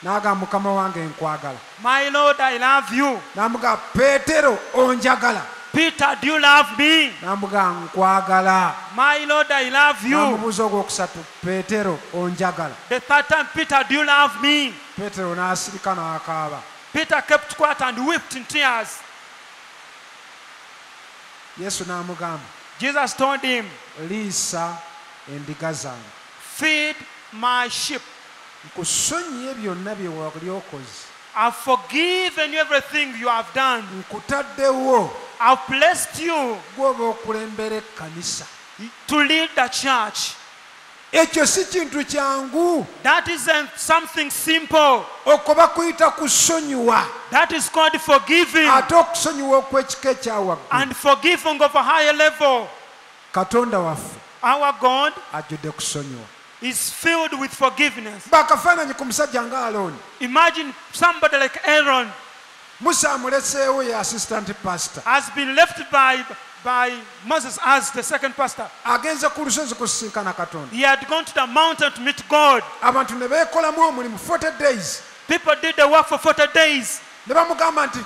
N'agamba mukama wange nkwagala. My Lord, I love you. N'amugamba Peetero, onjagala? Peter, do you love me? N'amugamba nkwagala. My Lord, I love you. N'amubuuza ogwokusatu, Peetero, onjagala? The third time, Peter, do you love me? Peetero n'asirika n'akaaba. Peter kept quiet and wept in tears. Yesu n'amugamba, Jesus told him, liisa endiga zange. feed my sheep. Nkusonyiye byonna bye wali okoze. I've forgiven you everything you have done. Nkutaddewo I've blessed you gw'oba okulembera ekkanisa. to lead the church. Ekyo si kintu kyangu. That isn't something simple. Okwo bakuyita kusonyiwa. That is called forgiving. Ate okusonyiwa okw'ekika ekyawaggulu. And forgiving of a higher level. Katonda waffe Our God ajjudde kusonyiwa. is filled with forgiveness. Bakafaananyi ku musajja nga Alooni. Imagine somebody like Aaron Musa amuleseewo ye assistant pastor. has been left by Moses as the second pastor. Agenze ku lusozi kusisinkana Katonda. He had gone to the mountain to meet God. Abantu ne beekolamu omulimu 40 days. People did the work for 40 days. Ne bamugamba nti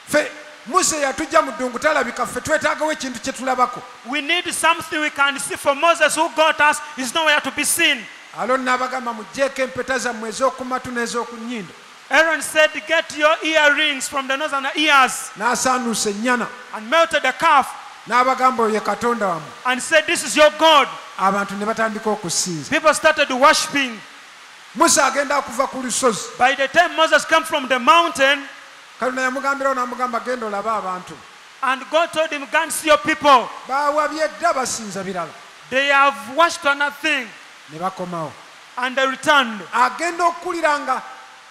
ffe Musa yatujja mu ddungu talabika, ffe twetaagawo ekintu kye tulabako. We need something we can see. For Moses who got us is nowhere to be seen. Alooni n'abagamba mugyeeko empeta zammwe ez'okumatu n'ez'okunnyindo. Aaron said, get your earrings from the nose and the ears, N'asaanuusa ennyana and melted the calf, n'abagamba oyo ye Katonda wammwe. and said, this is your God. Abantu ne batandika okusinza. People started worshipping. Musa agenda okuva ku lusozi. By the time Moses came from the mountain, Katonda yamugambirawo n'amugamba genda olabe abantu. and God told him, go and see your people. Baawabye dda basinza birala. They have worshipped another thing, Ne bakomawo. and they returned. Agenda okuwulira nga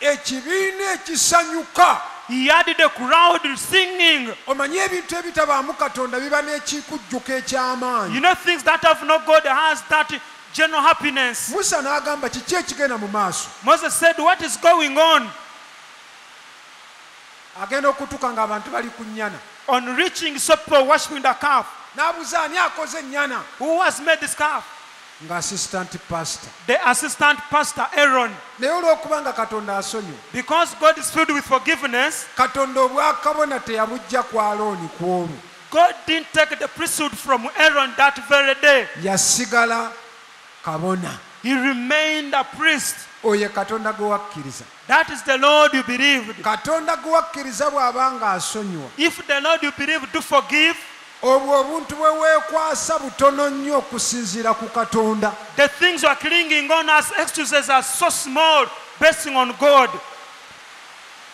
ekibiina ekisanyuka. He had the crowd singing. Omanye ebintu ebitabaamu Katonda biba n'ekikujjuko eky'amaanyi. You know, things that have no God has that general happiness. Musa n'agamba kiki ekigenda mu maaso. Moses said, what is going on? Agenda okutuuka ng'abantu bali ku nnyana. On reaching, so people worshipping the calf. N'abuuza ani akoze ennyana. Who has made this calf? Nga assistant pastor. The assistant pastor, Aaron. Naye olw'okuba nga Katonda asonyiwa, Because God is filled with forgiveness, Katonda obwakabona teyabujja ku Alooni ku olwo. God didn't take the priesthood from Aaron that very day. Yasigala kabona. He remained a priest. Oyo Katonda gwe wakkiriza. That is the Lord you believed. Katonda gwe wakkiriza bw'aba nga asonyiwa. If the Lord you believe to forgive, Obwo obuntu bwe weekwasa butono nnyo okusinziira ku Katonda. the things you are clinging on as excuses are so small, basing on God.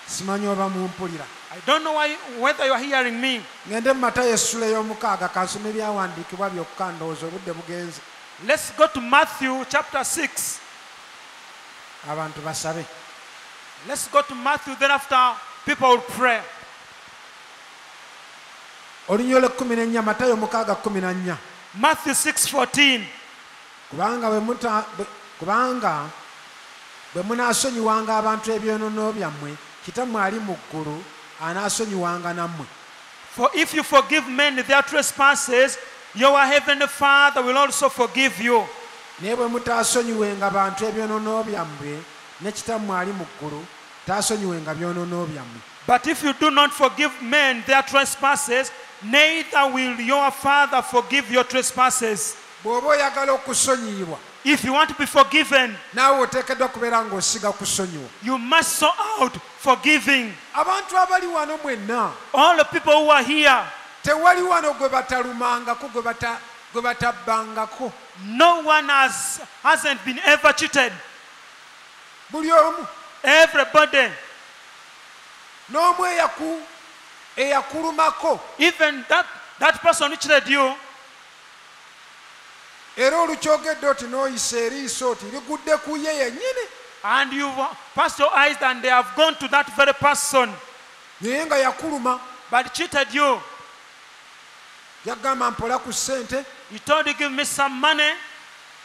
Simanyi oba mumpulira. I don't know whether you are hearing me. Ngende mu Matayo essula y'omukaaga kansome ebyawandiikibwa byokka ndowooza obudde bugenze. Let's go to Matthew chapter 6. Abantu basabe. Let's go to Matthew, then after people will pray. Olunnyo lw'e-14 Matayo 6:14. Matthew 6:14. Kubanga bwe munaasonyiwanga abantu ebyonoono byammwe, Kitammwe ali mu ggulu anaasonyiwanga nammwe. For if you forgive men their trespasses, your heavenly Father will also forgive you. Naye bwe mutaasonyiwenga bantu ebyonoono byammwe, ne Kitammwe ali mu ggulu taasonyiwenga byonoono byammwe. But if you do not forgive men their trespasses, neither will your Father forgive your trespasses. Bw'oba oyagala okusonyiyibwa, If you want to be forgiven, naawe oteekeddwa kubeera ng'osiga kusonyiwa. you must sort out forgiving. Abantu abali wano mwenna, All the people who are here, tewali wano gwe batalumangako, gwe batabbangako. no one hasn't been ever cheated. Buli omu. Everybody, N'omu eyakulumako, even that person who cheated you, era olukyogedde oti n'oyisa eriiso oti ligudde ku ye yennyini, and you passed your eyes and they have gone to that very person, naye nga yakuluma. but cheated you. Yagamba mpola ku ssente, He told you, give me some money.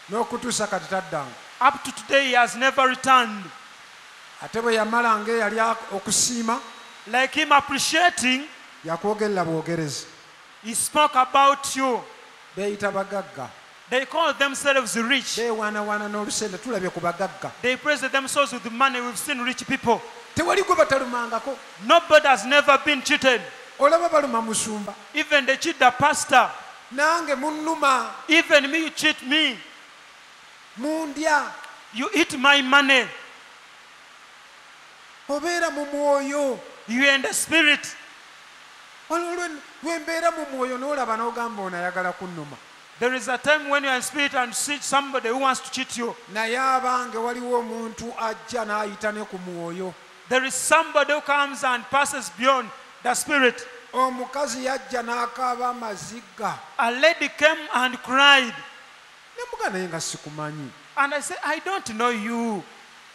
n'okutuusa kati taddanga. Up to today, he has never returned. Ate bwe yamalanga eyali okusiima, Like him appreciating, yakwogerera bwogerezi. he spoke about you. Beeyita bagagga. They call themselves rich. Beewaanawaana n'olusente, tulabye ku bagagga. They praise themselves with the money. We've seen rich people. Tewali gwe batalumangako. Nobody has never been cheated. Olaba baluma musumba. Even they cheat the pastor. Nange munnuma, Even me, you cheat me. mundya. You eat my money. Obeera mu mwoyo. You are in the spirit. Waliwo lwe mbeera mu mwoyo n'olaba n'ogamba ono ayagala kunnuma. There is a time when you are in spirit and see somebody who wants to cheat you. Naye abange waliwo omuntu ajja n'ayita ne ku mwoyo. There is somebody who comes and passes beyond the spirit. Omukazi yajja n'akaaba amazigga. A lady came and cried. Ne muga naye nga sikumanyi. And I said, I don't know you.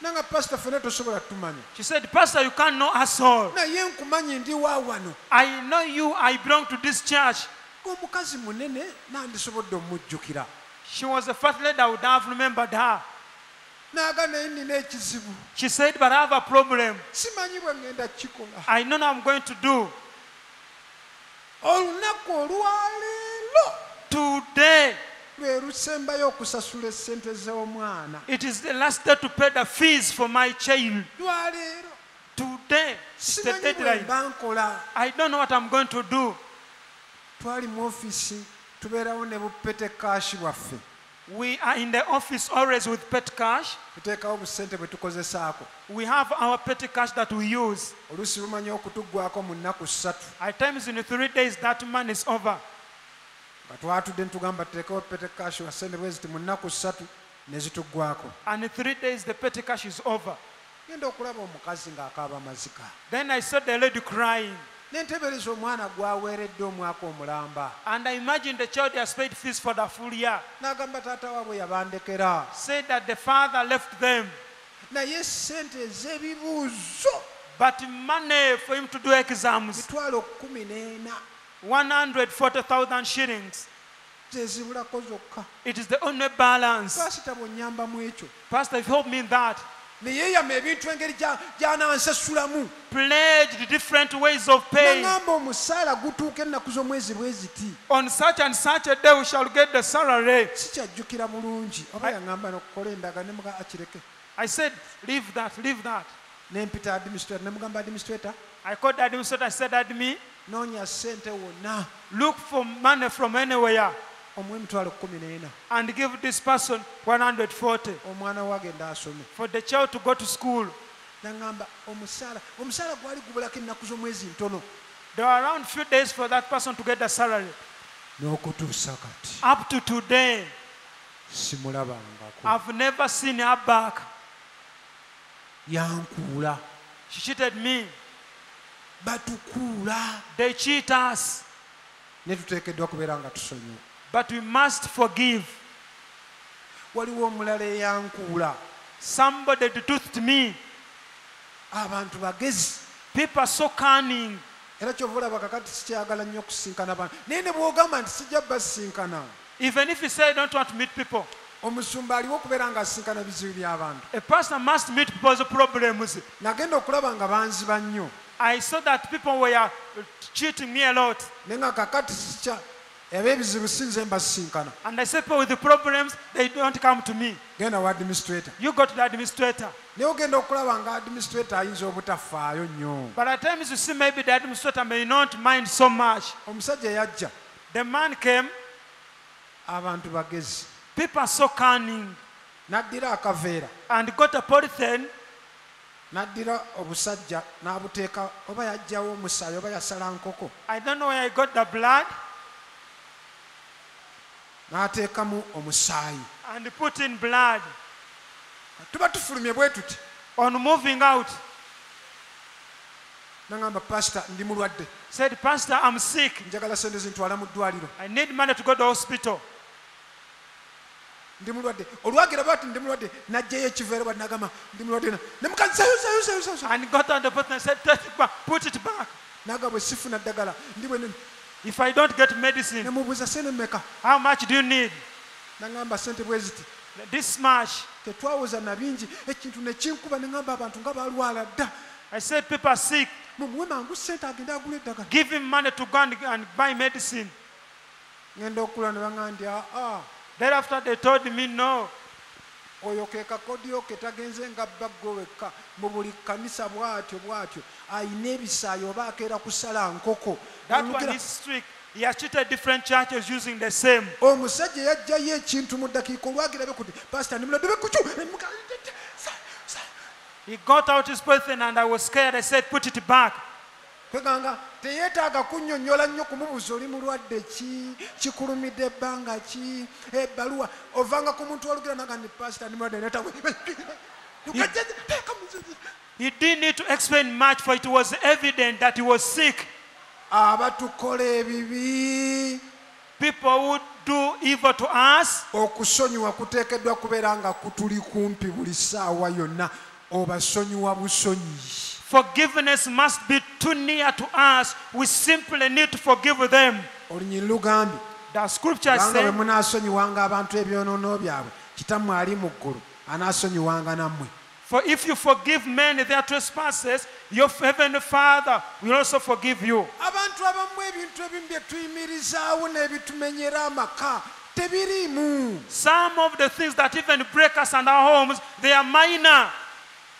Nanga pastor ffenna tosobola tumanya. She said, Pastor, you can't know us all. Naye nkumanyi ndi wa wano. I know you. I belong to this church. Omukazi munene nandisobodde omujjukira. She was the first lady I would have remembered her. Naaga naye nina ekizibu. She said, but I have a problem. Simanyi bwe ngenda kikola. I know what I'm going to do. Olunaku olwaleero Today, lwe lusembayo okusasula essente z'omwana. it is the last day to pay the fees for my child. Lwaleero Today is the simanyi bwe deadline. mba nkola. I don't know what I'm going to do. Twali mu ofiisi tubeerawo ne bupete kaashi bwaffe. We are in the office always with petty cash. tuteekawo busente bwe tukozesaako. We have our petty cash that we use. Oluusi lumanya okutuggwako mu nnaku 3 At times in 3 days that money is over. nga twatudde ne tugamba tuteekewo pete kashi wa sente bwe ziti mu nnaku 3 ne zituggwako. And in 3 days the petty cash is over. Genda okulaba omukazi ng'akaaba mazika. Then I saw the lady crying. Ne nteebereza omwana gw'aweeredde omwaka omulamba. And I imagined the child has paid fees for the full year. N'agamba taata waabwe yabandekera. Said that the father left them. Naye sente ez'ebibuuzo But money for him to do exams, mitwalo 14 140,000 shillings. zezibulako zokka. It is the only balance. Pasita bw'onnyamba mu ekyo. Pastor, if you help me in that. Ne yeeyama ebintu engeri gy'anansasulamu. Pledged different ways of paying. N'agamba omusaala gutuuka ennaku z'omwezi bwe ziti. On such and such a day we shall get the salary. Sikyajjukira bulungi. Oba yaŋŋamba n'okukola endaga ne muga akireke. I said, leave that, leave that. Ne mpita administrator ne mugamba administrator, I called the administrator, I said, admin, noonya ssente wonna look for money from anywhere omuwe emitwalo 14 and give this person 140 omwana we agenda asome. for the child to go to school. N'aŋŋamba omusaala gwali gubulako ennaku z'omwezi ntono. There were around few days for that person to get the salary. N'okutuusa kati Up to today, simulabangako. I've never seen her back. Yankuula. She cheated me. Batukuula. They cheat us. Ne tuteekeddwa kubeera nga tusonyiwa. But we must forgive. Waliwo omulala eyankuula. Somebody toothed me. Abantu bagezi. People are so cunning. Era kyova olaba kakati sikyagala nnyo okusinkana abantu. Naye ne bw'ogamba nti sijja basinkana. Even if you say you don't want to meet people, Omusumba aliwo okubeera ng'asinkana bizibu by'abantu. a pastor must meet people's problems. Nagenda okulaba nga banziba nnyo. I saw that people were cheating me a lot. Naye nga kakati sikya eb'ebizibu sinze mbasinkana. And I said, people with the problems, they don't come to me. Genda wa administrator. You go to the administrator. Naye ogenda okulaba nga administrator ayinza obutafaayo nnyo. But at times you see maybe the administrator may not mind so much. Omusajja yajja. The man came, Abantu bagezi. people are so cunning, N'addira akaveera. and got a polythene, N'addira obusajja n'abuteeka oba yaggyawo omusaayi oba yasala nkoko. I don't know where I got the blood, N'ateekamu omusaayi. and put in blood. Tuba tufulumye bwe tuti. On moving out, N'agamba pastor ndi mulwadde. said, Pastor, I'm sick. Njagala sente zintwala mu ddwaliro. I need money to go to the hospital. Ndi mulwadde. Olwagira bw'ati ndi mulwadde n'aggyayo ekiveera bw'ati n'agamba ndi mulwadde. Ne mukansayo. And got on the polythene and said, take it back, put it back. N'agamba bwe sifuna ddagala ndi bwe If I don't get ne medicine, mubuuza sente mmeka. how much do you need? N'agamba sente bwe ziti. This much. Tetwawoza na bingi ekintu ne kinkuba ne ŋŋamba abantu nga balwala dda. I said, people are sick. Mumuwe mangu ssente agende agula eddagala. Give him money to go and buy medicine. Ngenda okula ne baŋŋamba nti aa Thereafter they told me, no. oyo ke kakodiyo ke tagenze nga baggo wekka mu buli kkanisa bw'atyo ayina ebisaayi oba akeera kusala nkoko. That one is strict. He has cheated different churches using the same. Omusajja yajjayo ekintu mu ddakiika olwagirabe kuti pastor ndi mulwadde bekucu. He got out his polythene and I was scared. I said, put it back. Kweganga teyeetaaga kunnyonnyola nnyo kumubuuza oli mulwadde ki, kikulumidde ebbanga ki, ebbaluwa ovanga ku muntu olugira naga ndi pastor ndi mulwadde neta He didn't need to explain much, for it was evident that he was sick. abatukola ebibi. People who do evil to us, Okusonyiwa kuteekeddwa kubeera nga kutuli kumpi buli ssaawa yonna. Obasonyiwa busonyi. forgiveness must be too near to us. We simply need to forgive them. Olunyiri lugambye The scripture kubanga bwe says, munaasonyiwanga abantu ebyonoono byabwe kitammwe ali mu ggulu anaasonyiwanga nammwe. for if you forgive men their trespasses, your heavenly Father will also forgive you. Abantu abamu ebintu ebimu bye tuyimirizaawo n'ebitumenyera amaka tebiriimu. Some of the things that even break us and our homes, they are minor.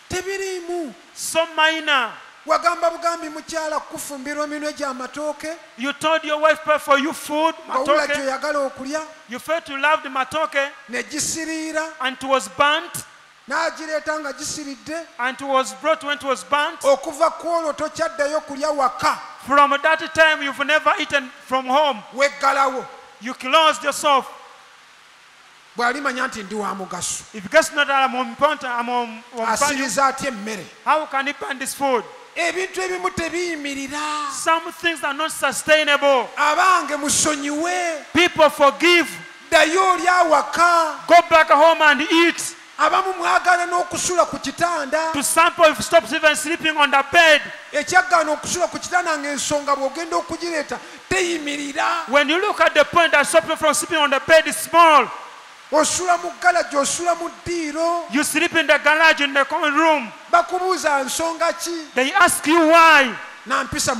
Tebiriimu. So minor. wagamba bugambi mukyala kufumbirwa minwe gy'amatooke You told your wife pay for you food, wawula matoke. gyoyagala okulya You felt you loved matoke ne gisiriira and it was burnt. n'agireeta nga gisiridde And it was brought when it was burnt. okuva ku olwo tokyaddayo kulya waka From that time, you've never eaten from home. weggalawo You closed yourself. bw'alimanya nti ndi wa mugaso If you guess not that I'm important, I'm on value, asiriza atya emmere how can he burn this food? ebintu ebimu tebiyimirira Some things are not sustainable. abange musonyiwe People forgive. ddayo oli awaka Go back home and eat. abamu mwagaana n'okusula ku kitanda To some people, if stop even sleeping on the bed. ekyaggaana okusula ku kitanda ng'ensonga bw'ogenda okugireeta teyimirira When you look at the point that stops you from sleeping on the bed is small. osula mu galagi osula mu ddiiro You sleep in the garage in the common room. bakubuuza nsonga ki They ask you why. nampisa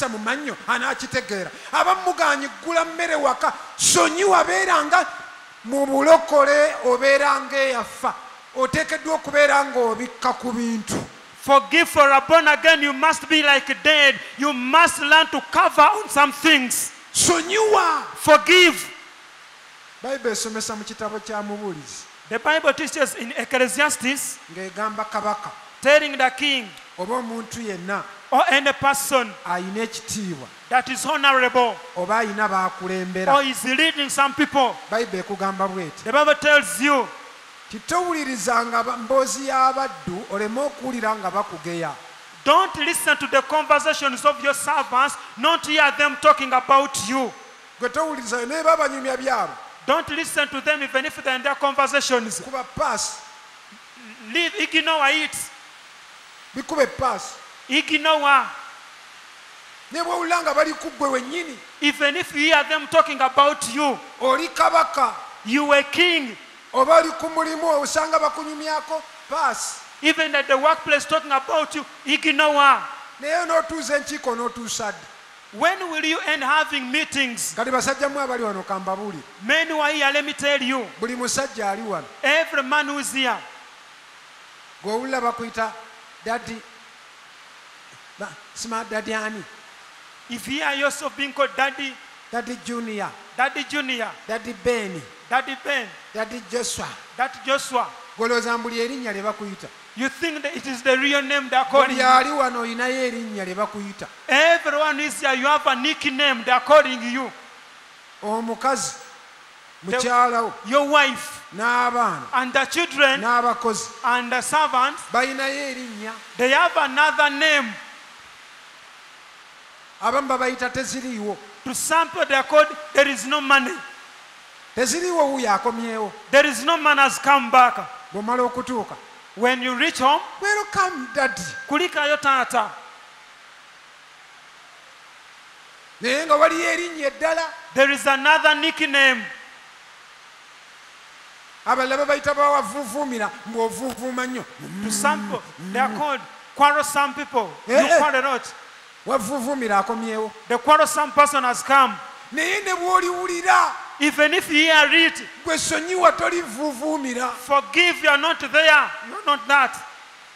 mu mannyo anaakitegeera abamu muganye ggula mmere waka sonyiwa beeranga mu bulokole obeeranga eyafa oteekeddwa okubeera ng'obikka ku bintu Forgive for a born again. You must be like dead. You must learn to cover on some things. sonyiwa Forgive. bayibuli esomesa mu kitabo kya mubuulizi The Bible teaches in Ecclesiastes, ng'egamba kabaka telling the king oba omuntu yenna or any person ayina ekitiibwa that is honorable oba ayina baakulembera or is leading some people. bayibuli ekugamba bw'eti The Bible tells you, titowulirizanga mboozi y'abaddu oleme okuwulira nga bakugeya don't listen to the conversations of your servants, not hear them talking about you. gwe towuliriza naye babanyumya byabo Don't listen to them even if they're in their conversations. kuba paasi Ignore it. bikuba epaasi Ignore. ne bwowulira nga bali ku ggwe wennyini Even if you hear them talking about you, oli kabaka you were king. oba oli ku mulimu osanga bakunyumyako paasi Even at the workplace talking about you, ignore. naye n'otuuza enkiiko n'otuusa ddi When will you end having meetings? kati basajja mu abali wano kambabuuli Men who are here, let me tell you, buli musajja ali wano every man who is here, gw'owulira bakuyita dadi smart dadi ani if you hear yourself being called Daddy, dadi junior Daddy Junior, dadi beni Daddy Ben, dadi joshua Daddy Joshua, golooza mbuli erinnya lye bakuyita you think that it is the real name they are calling buli you. ali wano olinayo erinnya lye bakuyita Everyone who is here, you have a nickname they are calling you. omukazi mukyalawo Your wife n'abaana and the children n'abakozi and the servants, balinayo erinnya they have another name. abamu babayita teziriiwo To some people they are called, there is no money. teziriiwo wuuyo akomyewo There is no man has come back. bw'omala okutuuka When you reach home, welcome dadi kulikayo taata. naye nga waliyo erinnya eddala There is another nickname. abalala babayita bawavuuvuumira ng'ovuuvuuma nnyo To some people, they are called quarrelsome people. You Eh, eh. quarrel a lot. wavuuvuumira akomyewo The quarrelsome person has come. naye ne bw'oliwulira Even if you hear it, gwe sonyiwa tolivuuvuumira forgive, you are not there. You are not that.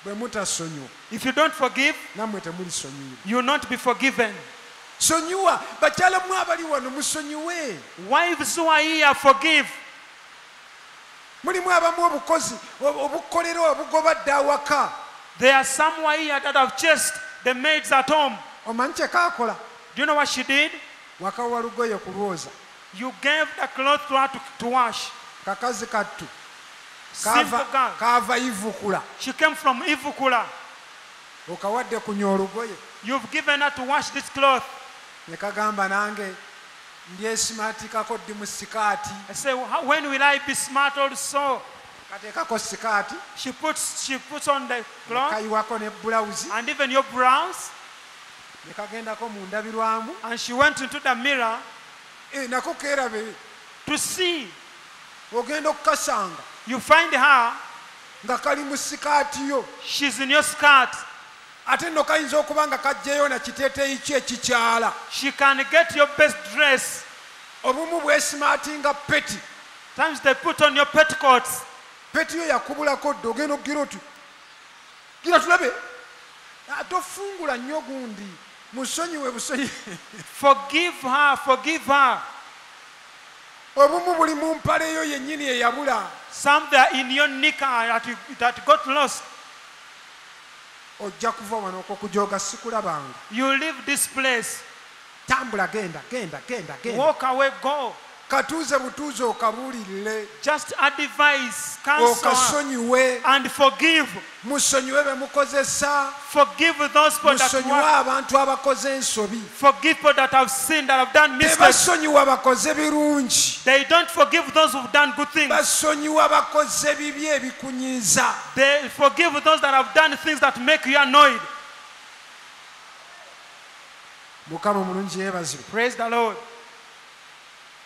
bwe mutasonyiwa If you don't forgive, nammwe temulisonyiwa you will not be forgiven. sonyiwa bakyala mu abali wano musonyiwe Wives who are here, forgive. mulimu abamu obukozi obukolera obugoba dda awaka There are some who are here that have chased the maids at home. omanyi kye kaakola Do you know what she did? wakawa lugoye kulwoza You gave the cloth to her to wash. kakazi kattu Simple girl. kaava ivukula She came from Ivukula. okawadde kunya olugoye You've given her to wash this cloth. ne kagamba nange ndyesimatikako ddi mu sikaati I say, when will I be smart also? kateekako sikaati She puts on the cloth kayiwako ne bulawuzi and even your blouse. ne kagendako mu ndabirwamu And she went into the mirror nako keerabe to see. ogenda okukasanga You find her, nga kali mu sikaati yo she's in your skirt. ate nno kayinza okuba nga kajjayo na kiteeteeyi ki ekikyala She can get your best dress. obumu bwesimaati nga peti Times they put on your petticoats. peti yo yakubulako dde ogenda okugira oti gira tulabe tofungula nnyo gundi musonyiwe busonyi Forgive her. obumu buli mu mpale eyo yennyini eyabula Some they are in your knicker that got lost. ojja kuva wano okwokujoga sikulabanga You leave this place. tambula genda Walk away, go. katuuze butuuze okabuulirire Just advise, counsel, okasonyiwe and forgive. musonyiwe be mukozesa Forgive those people that musonyiwe were. abantu abakoze ensobi Forgive people that have sinned, that have done mistakes. tebasonyiwa bakoze birungi They don't forgive those who've done good things. basonyiwa bakoze bibi ebikunyiiza They forgive those that have done things that make you annoyed. mukama mulungi yeebazibwe Praise the Lord.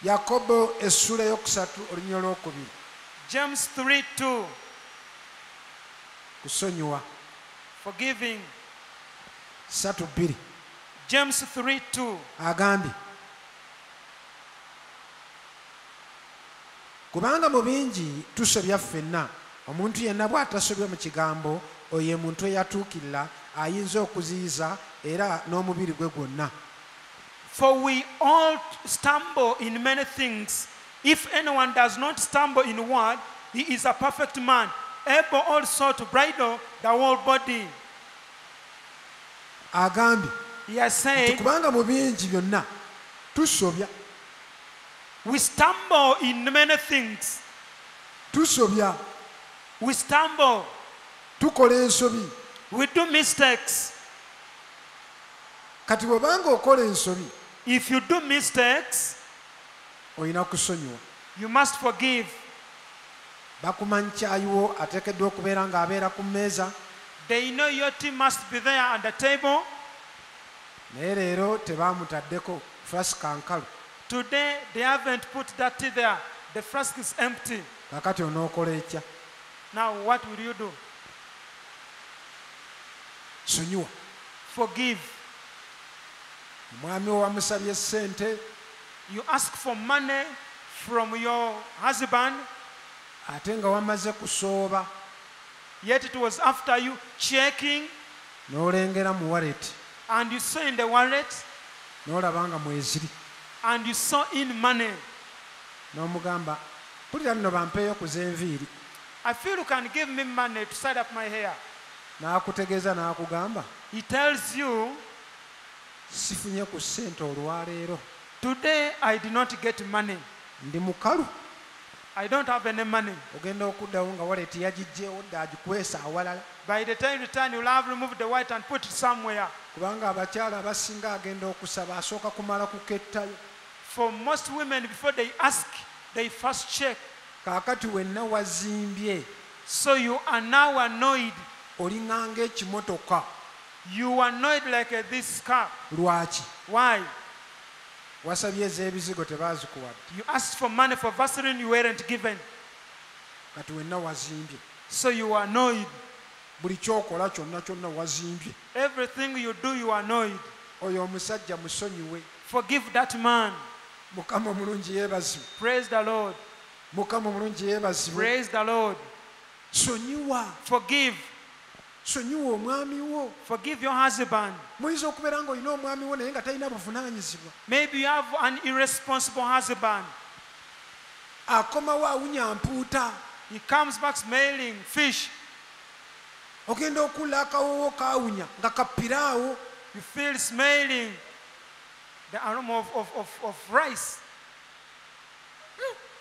yakobo essula eyokusatu olunya olwokubiri James 3:2. kusonyiwa Forgiving. 3:2 James 3:2. agambye kubanga mu bingi tusobya ffenna omuntu yenna bw'atasobya mu kigambo oyo ye muntu eyatuukirira ayinza okuziyiza era n'omubiri gwe gwonna For we all stumble in many things. If anyone does not stumble in word, he is a perfect man, able also to bridle the whole body. agambye He has nti said, kubanga mu bingi byonna tusobya we stumble in many things. tusobya We stumble. tukola ensobi We do mistakes. kati bw'obanga okola ensobi If you do mistakes, olina kusonyiwa you must forgive. bakumanyi kyayiwo ateekeddwa okubeera ng'abeera ku mmeeza They know your tea must be there at the table. naye leero tebaamutaddeko flasika nkalu Today, they haven't put that tea there. The flask is empty. kakati onookola ekya Now, what will you do? sonyiwa Forgive. omwami we wamusabye ssente You ask for money from your husband, ate nga wamaze kusooba yet it was after you checking n'olengera mu waleti and you saw in the wallet n'olaba nga mweziri and you saw in money. n'omugamba pulira nno bampeeyo kuza enviiri I feel you can give me money to set up my hair. n'akutegeeza n'akugamba He tells you, sifunye ku ssente olwaleero today I did not get money. ndi mukalu I don't have any money. ogenda okuddawo nga waleti yagijjeewo dda agikwesa awalala By the time you return, you'll have removed the white and put it somewhere. kubanga abakyala abasinga agenda okusaba asooka kumala kukettayo For most women, before they ask, they first check. kaakati wenna wazimbye So you are now annoyed. olinganga ekimotoka You are annoyed like this car. lwaki Why? wasabye ez'ebizigo tebaazikuwadde You asked for money for Vaseline, you weren't given. kati wenna wazimbye So you are annoyed. buli kyokola kyonna kyonna wazimbye Everything you do, you are annoyed. oyo omusajja musonyiwe Forgive that man. mukama omulungi yeebazibwe Praise the Lord. mukama omulungi yeebazibwe Praise the Lord. sonyiwa Forgive. sonyiwa omwami wo Forgive your husband. muyinza okubeera ng'olina omwami wo naye nga talina buvunaanyizibwa Maybe you have an irresponsible husband. akomawo awunya mpuuta He comes back smelling fish. ogenda okulla akawoowo kaawunya nga kapiraawo You feel smelling the aroma of rice.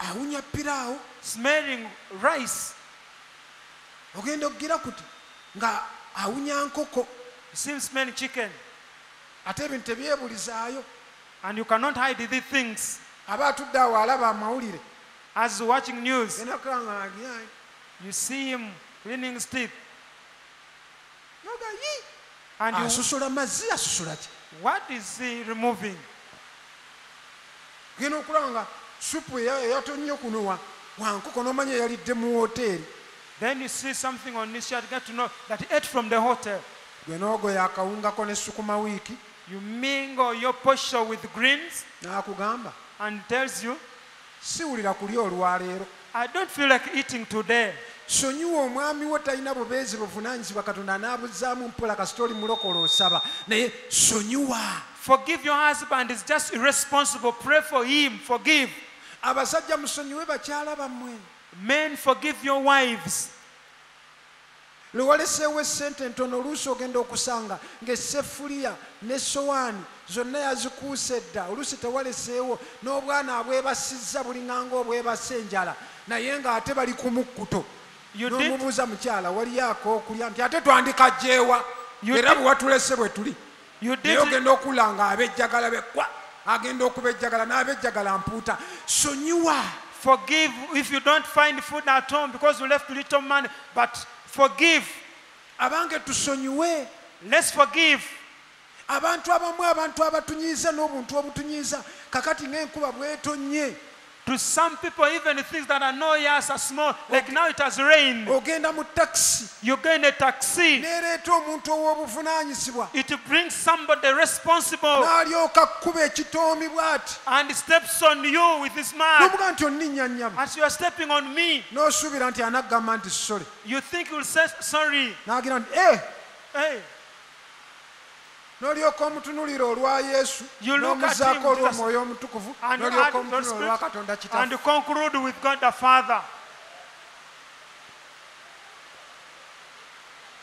awunya piraawo Smelling rice. ogenda okugira kuti nga awunya nkoko You see him smelling chicken. ate ebintu tebyebulizaayo And you cannot hide these things. aba atudde awo alaba amawulire As you're watching news, genda kulanga agyayi you see him cleaning his teeth. noga yi And you, asusula mazzi asusula ki what is he removing? genda okulanga supu eyatonnyo kuno wankoko n'omanya eyalidde mu woteeri Then you see something on his shirt, get to know that he ate from the hotel. gwe n'ogoya akawungako ne sukuma wiiki You mingle your posture with greens n'akugamba and tells you, siwulira kulya olwaleero I don't feel like eating today. sonyiwa omwami wo talina bubeezi buvunaanyizibwa katonda anaabuzaamu mpola kasita oli mulokole osaba naye sonyiwa. Forgive your husband. He's just irresponsible. Pray for him. Forgive. Abasajja musonyiwe bakyala bammwe. Men, forgive your wives. Lwe waleseewo essente entono oluusi ogenda okusanga ng'esseffuliya n'essowaani zonna yazikuusa edda oluusi tewaleseewo n'obwana abwebasizza bulinganga obwebasa enjala naye ng'ate bali ku mukkuto. N'omubuuza mukyala waliyaako okulya nti ate twandikajjeewa era bwe watulese bwe tuli. Naye ogenda okula nga abejjagala bekwa agenda okubejjagala n'abejjagala mpuuta. Sonyiwa. Forgive if you don't find food at home because you left little money. But forgive. Abange tusonyiwe. Let's forgive. Abantu abamu abantu abatunyiiza n'obuntu obutunyiiza kakati ng'enkuba bwetonnye. To some people, even the things that annoy us are small. Like now it has rained. Ogenda mu taxi. You go in a taxi. Neereeta omuntu ow'obuvunaanyizibwa. It brings somebody responsible. N'alyoka kkuba ekitoomi bw'ati. And he steps on you with his mouth. N'obuga nti onninnya nnyama. As you are stepping on me. N'osuubira nti anaggamba nti sorry. You think he will say sorry. N'agira nti Hey. N'olyoka omutunuulira olwa Yesu n'omuzaako olw'Omwoyo Omutukuvu n'olyoka omutunuulira olwa Katonda Kitaffe. And conclude with God the Father.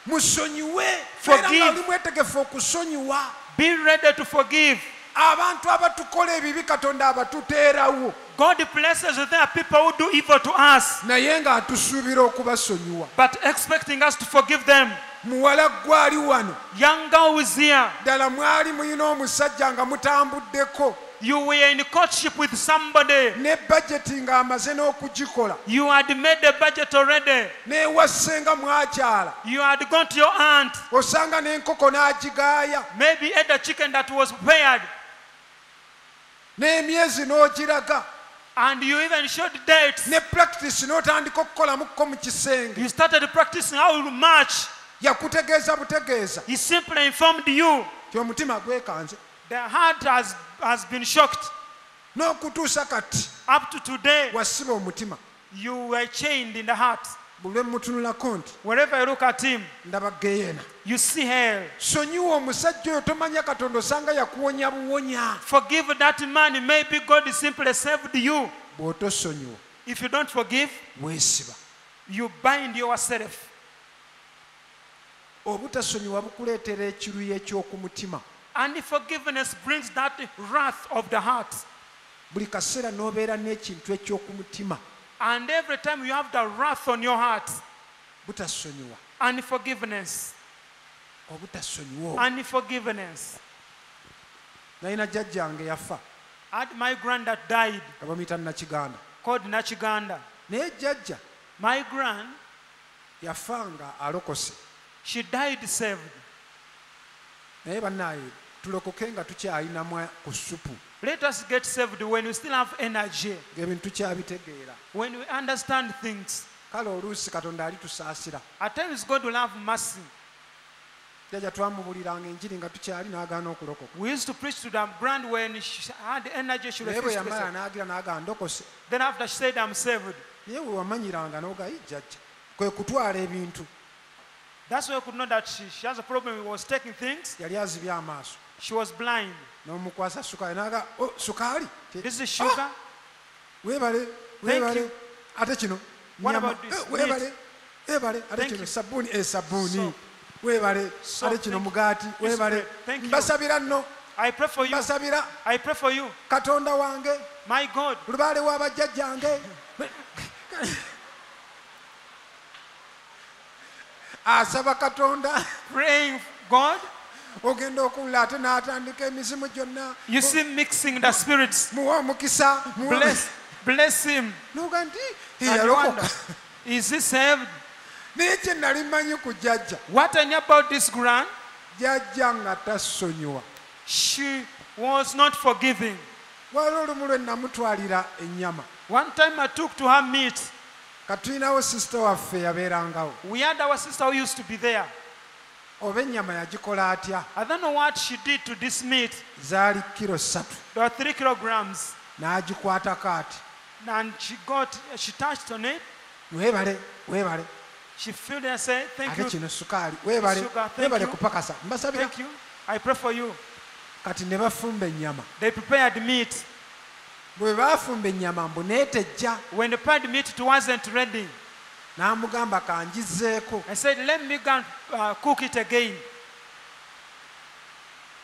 Musonyiwe. Era nga oli mwetegefu okusonyiwa. Be ready to forgive. Abantu abatukola ebibi Katonda abatuteerawo. God places there people who do evil to us. Naye ng'atusuubira okubasonyiwa. But expecting us to forgive them. Muwala gwali wano. Young girl was here. Ddala mwali muyina omusajja nga mutambuddeko. You were in courtship with somebody. Ne budget ng'amaze n'okugikola. You had made a budget already. N'ewasse nga mwakyala. You had gone to your aunt. Osanga n'enkoko n'agigaaya. Maybe ate a chicken that was prepared. N'emyezi n'ogiraga. And you even showed dates. Ne practice n'otandika okukolamukko mu kisenge. You started practicing how you march. Yakutegeeza butegeeza. He simply informed you. Omutima gwekanze. The heart has been shocked. N'okutuusa kati. Up to today, wasiba omutima. You were chained in the heart. Buli mutunulako nti. Wherever you look at him, ndaba geyeena. You see hell. Sonyiwa omusajja oyo tomanya Katonda osanga yakuwonya buwonya. Forgive that man. Maybe God simply saved you. Bw'otosonyiwa. If you don't forgive, weesiba. You bind yourself. Obutasonyiwa bukuleetera ekiruyi eky'okumutima. And forgiveness brings that wrath of the heart. Buli kaseera n'obeera n'ekintu eky'okumutima. And every time you have the wrath on your heart. Butasonyiwa. Unforgiveness. Obutasonyiwa. Unforgiveness. Nalina jjajjange yafa. I had my granddad died. Abamuyita Nakiganda. Called Nachiganda. Naye jjajja. My grand. Yafa nga alokose. She died saved. Naye bannaaye tulokoke nga tukyalinamu ku ssupu. Let us get saved when we still have energy. Ebintu kyabitegeera. When we understand things. Kale oluusi Katonda alitusaasira. At times God will have mercy. Jjajja twamubuliranga enjiri nga tukyali n'agaana okulokoka. We used to preach to them grand when she had energy she refused to listen. N'agira n'agamba ndokose. Then after she said I'm saved. Naye we wamanyiranga n'ogayi jjajja. Kwe kutwala ebintu. That's why I could know that she has a problem. He was taking things. Yali azibye amaaso. She was blind. N'omukwasa sukaali n'aga sukaali. This is sugar. Weebale. Weebale. Ate kino. What about this? Weebale. Weebale. Ate kino sabbuuni sabbuuni. Weebale. Ate kino mugaati. Weebale. Mbasabira nno. I pray for you. Mbasabira. I pray for you. Katonda wange. My God. Lubaale w'abajjajjange. Asaba Katonda. Praying God. Ogenda okuwulira ate n'atandika emizimu gyonna. You see mixing the spirits. Muwa omukisa. Bless him. Noga nti yalokoka. Is he saved? Naye kye nali mmanyi ku jjajja. What I knew about this grand? Jjajja nga tasonyiwa. She was not forgiving. Waliwo olumu lwe namutwalira ennyama. One time I took to her meat. Katulinawo sister waffe yabeerangawo. We had our sister who used to be there. Oba ennyama yagikola atya? I don't know what she did to this meat. Zaali kilo 3. There were 3 kilograms. N'agikwatako ati. And she touched on it. Weebale, weebale. She filled it and said, thank ate you, kino sukaali weebale Sugar, thank weebale you. kupakasa mbasabira thank you. I pray for you. kati ne bafumba ennyama They prepared meat. bwe baafumba ennyama mbu neetejja When they prepared meat, it wasn't ready. n'amugamba kangizeeko I said, let me go and cook it again.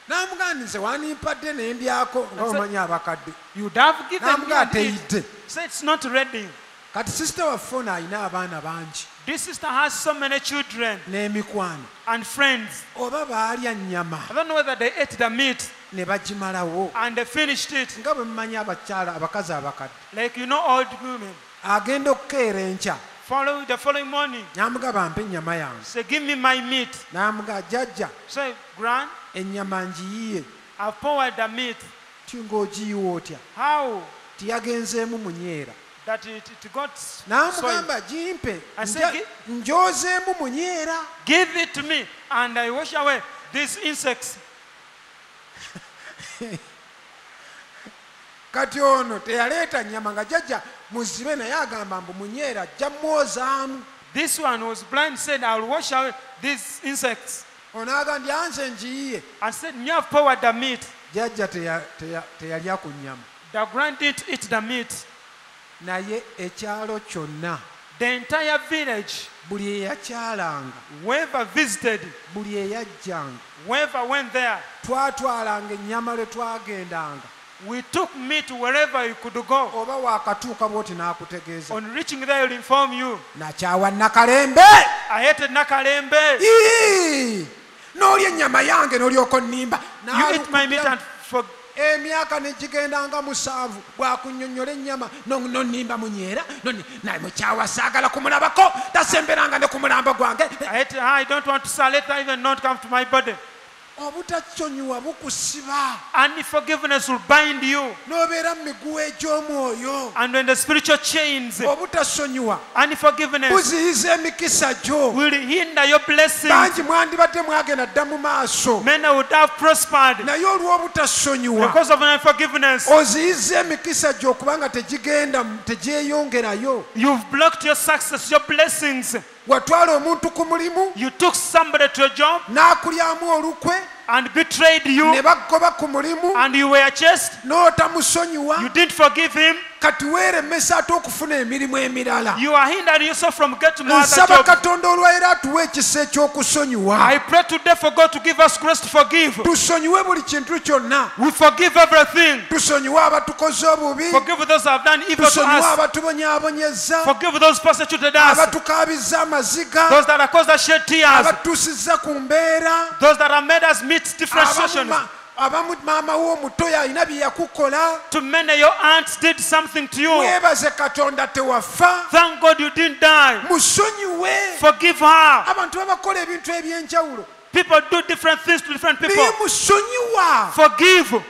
n'amugamba nze wanimpadde ne ndyako nga omanyi abakadde You'd have given me n'amugamba and eat. teyidde So it's not ready. kati sisita waffe ono alina abaana bangi This sister has so many children n'emikwano and friends. oba baalya nnyama I don't know whether they ate the meat ne bagimalawo and they finished it. nga bwe mumanyi abakyala abakazi abakadde Like you know, old women. agenda okukeera enkya The following morning, n'amugamba mpa ennyama yange say, give me my meat. n'amugamba jjajja Say, Gran, ennyama ngiyiye I've poured the meat. ti ng'ogiyiwa otya How? tiyagenzeemu munyeera That it got soil. n'amugamba gimpe I said, njozeemu munyeera Give it to me and I wash away these insects. kati ono teyaleeta nnyama nga jjajja muzibe naye agamba mbu munyeera ajja mwozaamu This one was blind, said, I'll wash away these insects. ono agambye anze ngiyiye And said, you have poured the meat. jjajja teyalya ku nnyama The Gran didn't eat the meat. naye ekyalo kyonna The entire village, buli eyakyalanga whoever visited, buli eyajjanga whoever went there, twatwalanga ennyama lwe twagendanga we took meat wherever you could go. oba waakatuuka bwoti n'akutegeeza On reaching there, he'll inform you. nakyawa nakalembe I ate Nakalembe. Ii! n'olya ennyama yange n'olyoka onnimba You eat my meat and for emyaka negigendanga 7 bwakunnyonnyola ennyama nonnimba munyeera naye mukyawa saagala kumulabako tasemberanga ne ku mulambo gwange I don't want to sell it, even not come to my body. obutasonyiwa bukusiba Unforgiveness will bind you. n'obeera mu miguwa egy'omwoyo And when the spiritual chains, obutasonyiwa unforgiveness buziyiza emikisa gyo will hinder your blessings. bangi mwandibadde mwagenda dda mu maaso Many would have prospered naye olw'obutasonyiwa because of unforgiveness. oziyiza emikisa gyo okubanga tegyeyongerayo You've blocked your success, your blessings. watwala omuntu ku mulimu You took somebody to a job n'akulyamu olukwe and betrayed ne you, bagoba ku mulimu and you were chased. n'otamusonyiwa You didn't forgive him. kati weeremesa ate okufuna emirimu emirala You are hindering yourself from getting more other nsaba jobs. katonda olwaleero atuwa ekisa eky'okusonyiwa I pray today for God to give us grace to forgive. tusonyiwe buli kintu kyonna We forgive everything. tusonyiwe abatukoze obubi Forgive those who have done evil to tusonyiwe us. abatubonyaabonyeza Forgive those who persecuted us. abatukaabizza amaziga Those that have caused us shed tears. abatutusizza ku mbeera Those that have made us meet different situations. abamu maama wo omutoya alina bye yakukola To many, your aunts did something to you. weebaze katonda tewafa Thank God you didn't die. musonyiwe Forgive her. abantu babakola ebintu eby'enjawulo People do different things to different people. naye musonyiwa Forgive.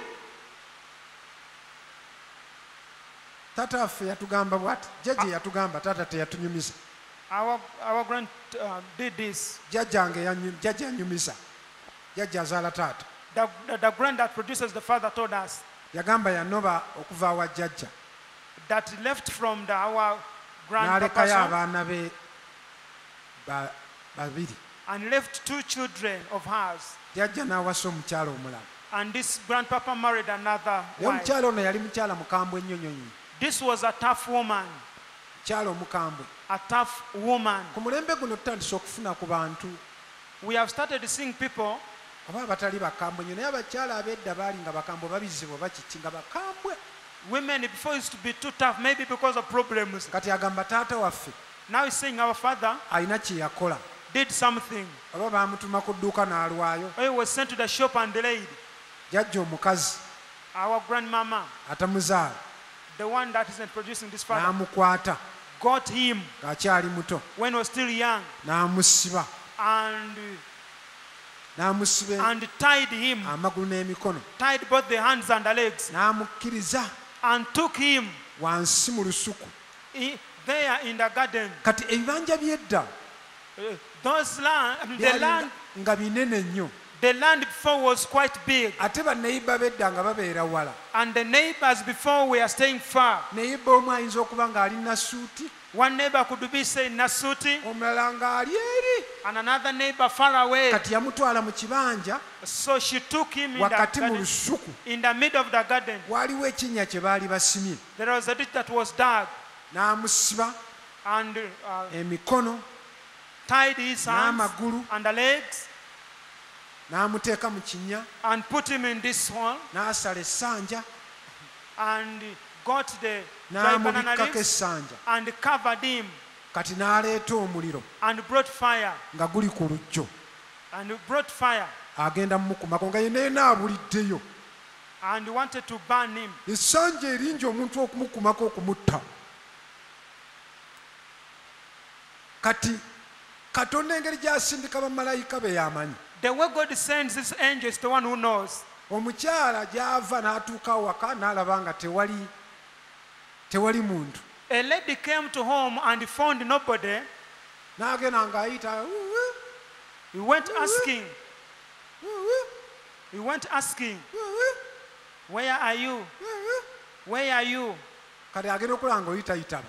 taata waffe yatugamba bwati jjajja yatugamba taata teyatunyumiza Our grand did this. jjajja yanyumiza jjajja azaala taata The grand that produces the father told us yagamba yanoba okuva awa jjajja that left from our n'alekayo grandpapa abaana be babiri and left 2 children of hers. jjajja n'awasa omukyala omulala And this grandpapa married another naye wife. omukyala ono yali mukyala mukambwe ennyo nnyo nnyo This was a tough woman. mukyala omukambwe A tough woman. ku mulembe guno tutandise okufuna ku bantu We have started seeing people, oba abatali bakambwe nnyo naye abakyala ab'edda baali nga bakambwe babizibwa bakiki nga bakambwe women before used to be too tough, maybe because of problems. kati agamba taata waffe Now he's saying our father alina kye yakola did something. oba baamutuma ku dduuka n'alwayo He was sent to the shop and delayed. jjajja omukazi Our grandmama, atamuzaala the one that isn't producing this father, n'amukwata got him ng'akyali muto when he was still young n'amusiba and n'amusiba tied him, amagulu n'emikono tied both the hands and the legs, n'amukkiriza and took him wansi mu lusuku there in the garden. kati ebibanja by'edda The land, nga binene nnyo The land before was quite big, ate banneyiba bedda nga babeera wala. and the neighbors before were staying far. Neyiba omu ayinza okuba ng'ali nasuuti, One neighbor could be saying Nasuti, omulala ng'ali eri. and another neighbor far away. Kati yamutwala mu kibanja So she took him in wakati mu the, lusuku. in the middle of the garden. Waaliwo ekinnya kye baali basimye. There was a ditch that was dug, N'amusiba and emikono tied his hands n'amagulu and the legs, n'amuteeka mu kinnya and put him in this hole, n'asala essanja and got the dry banana n'amubikkako leaves essanja. and covered him, Kati n'aleeta omuliro and brought fire, nga guli ku lujjo. Agenda mumukumako nga yenna abuliddeyo. and wanted to burn him. Essanja eringi omuntu okumukumako okumutta. Kati Katonda engeri gy'asindika bamalayika be yamanyi. The way God sends this angel is the one who knows. Omukyala gy'ava n'atuuka awaka n'alaba nga tewali muntu. A lady came to home and found nobody. N'agenda ng'ayita He went asking, where are you? Where are you? kati agenda okulaba ng'oyitayitaba.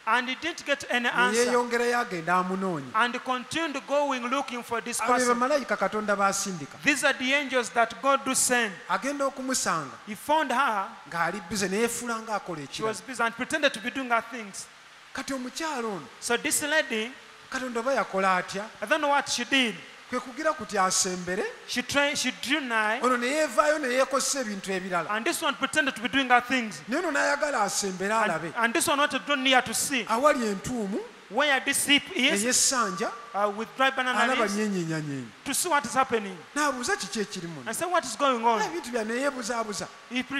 And he didn't get any answer. Yeeyongerayo agenda amunoonya. And continued going looking for this Abo be person. bamalayika Katonda b'asindika. These are the angels that God do send. Agenda okumusanga He found her. ng'ali bize neyefuula ng'akola She was ekirala. busy and pretended to be doing her things. Kati omukyala ono So this lady, Katonda oba yakola atya? I don't know what she did. Kwe kugira kuti asembere, She drew nigh, ono ne yeevaayo ne yeekozesa ebintu ebirala. and this one pretended to be doing her things. Naye ono n'ayagala asembere alabe And this one wanted to draw near to see awali entuumu where this hip is, ey'essanja with dry banana alaba leaves, nyenyenyanyenye. to see what is happening. N'abuuza kiki ekiri muno. And say, what is going on? Ebintu bya ne yeebuzaabuza.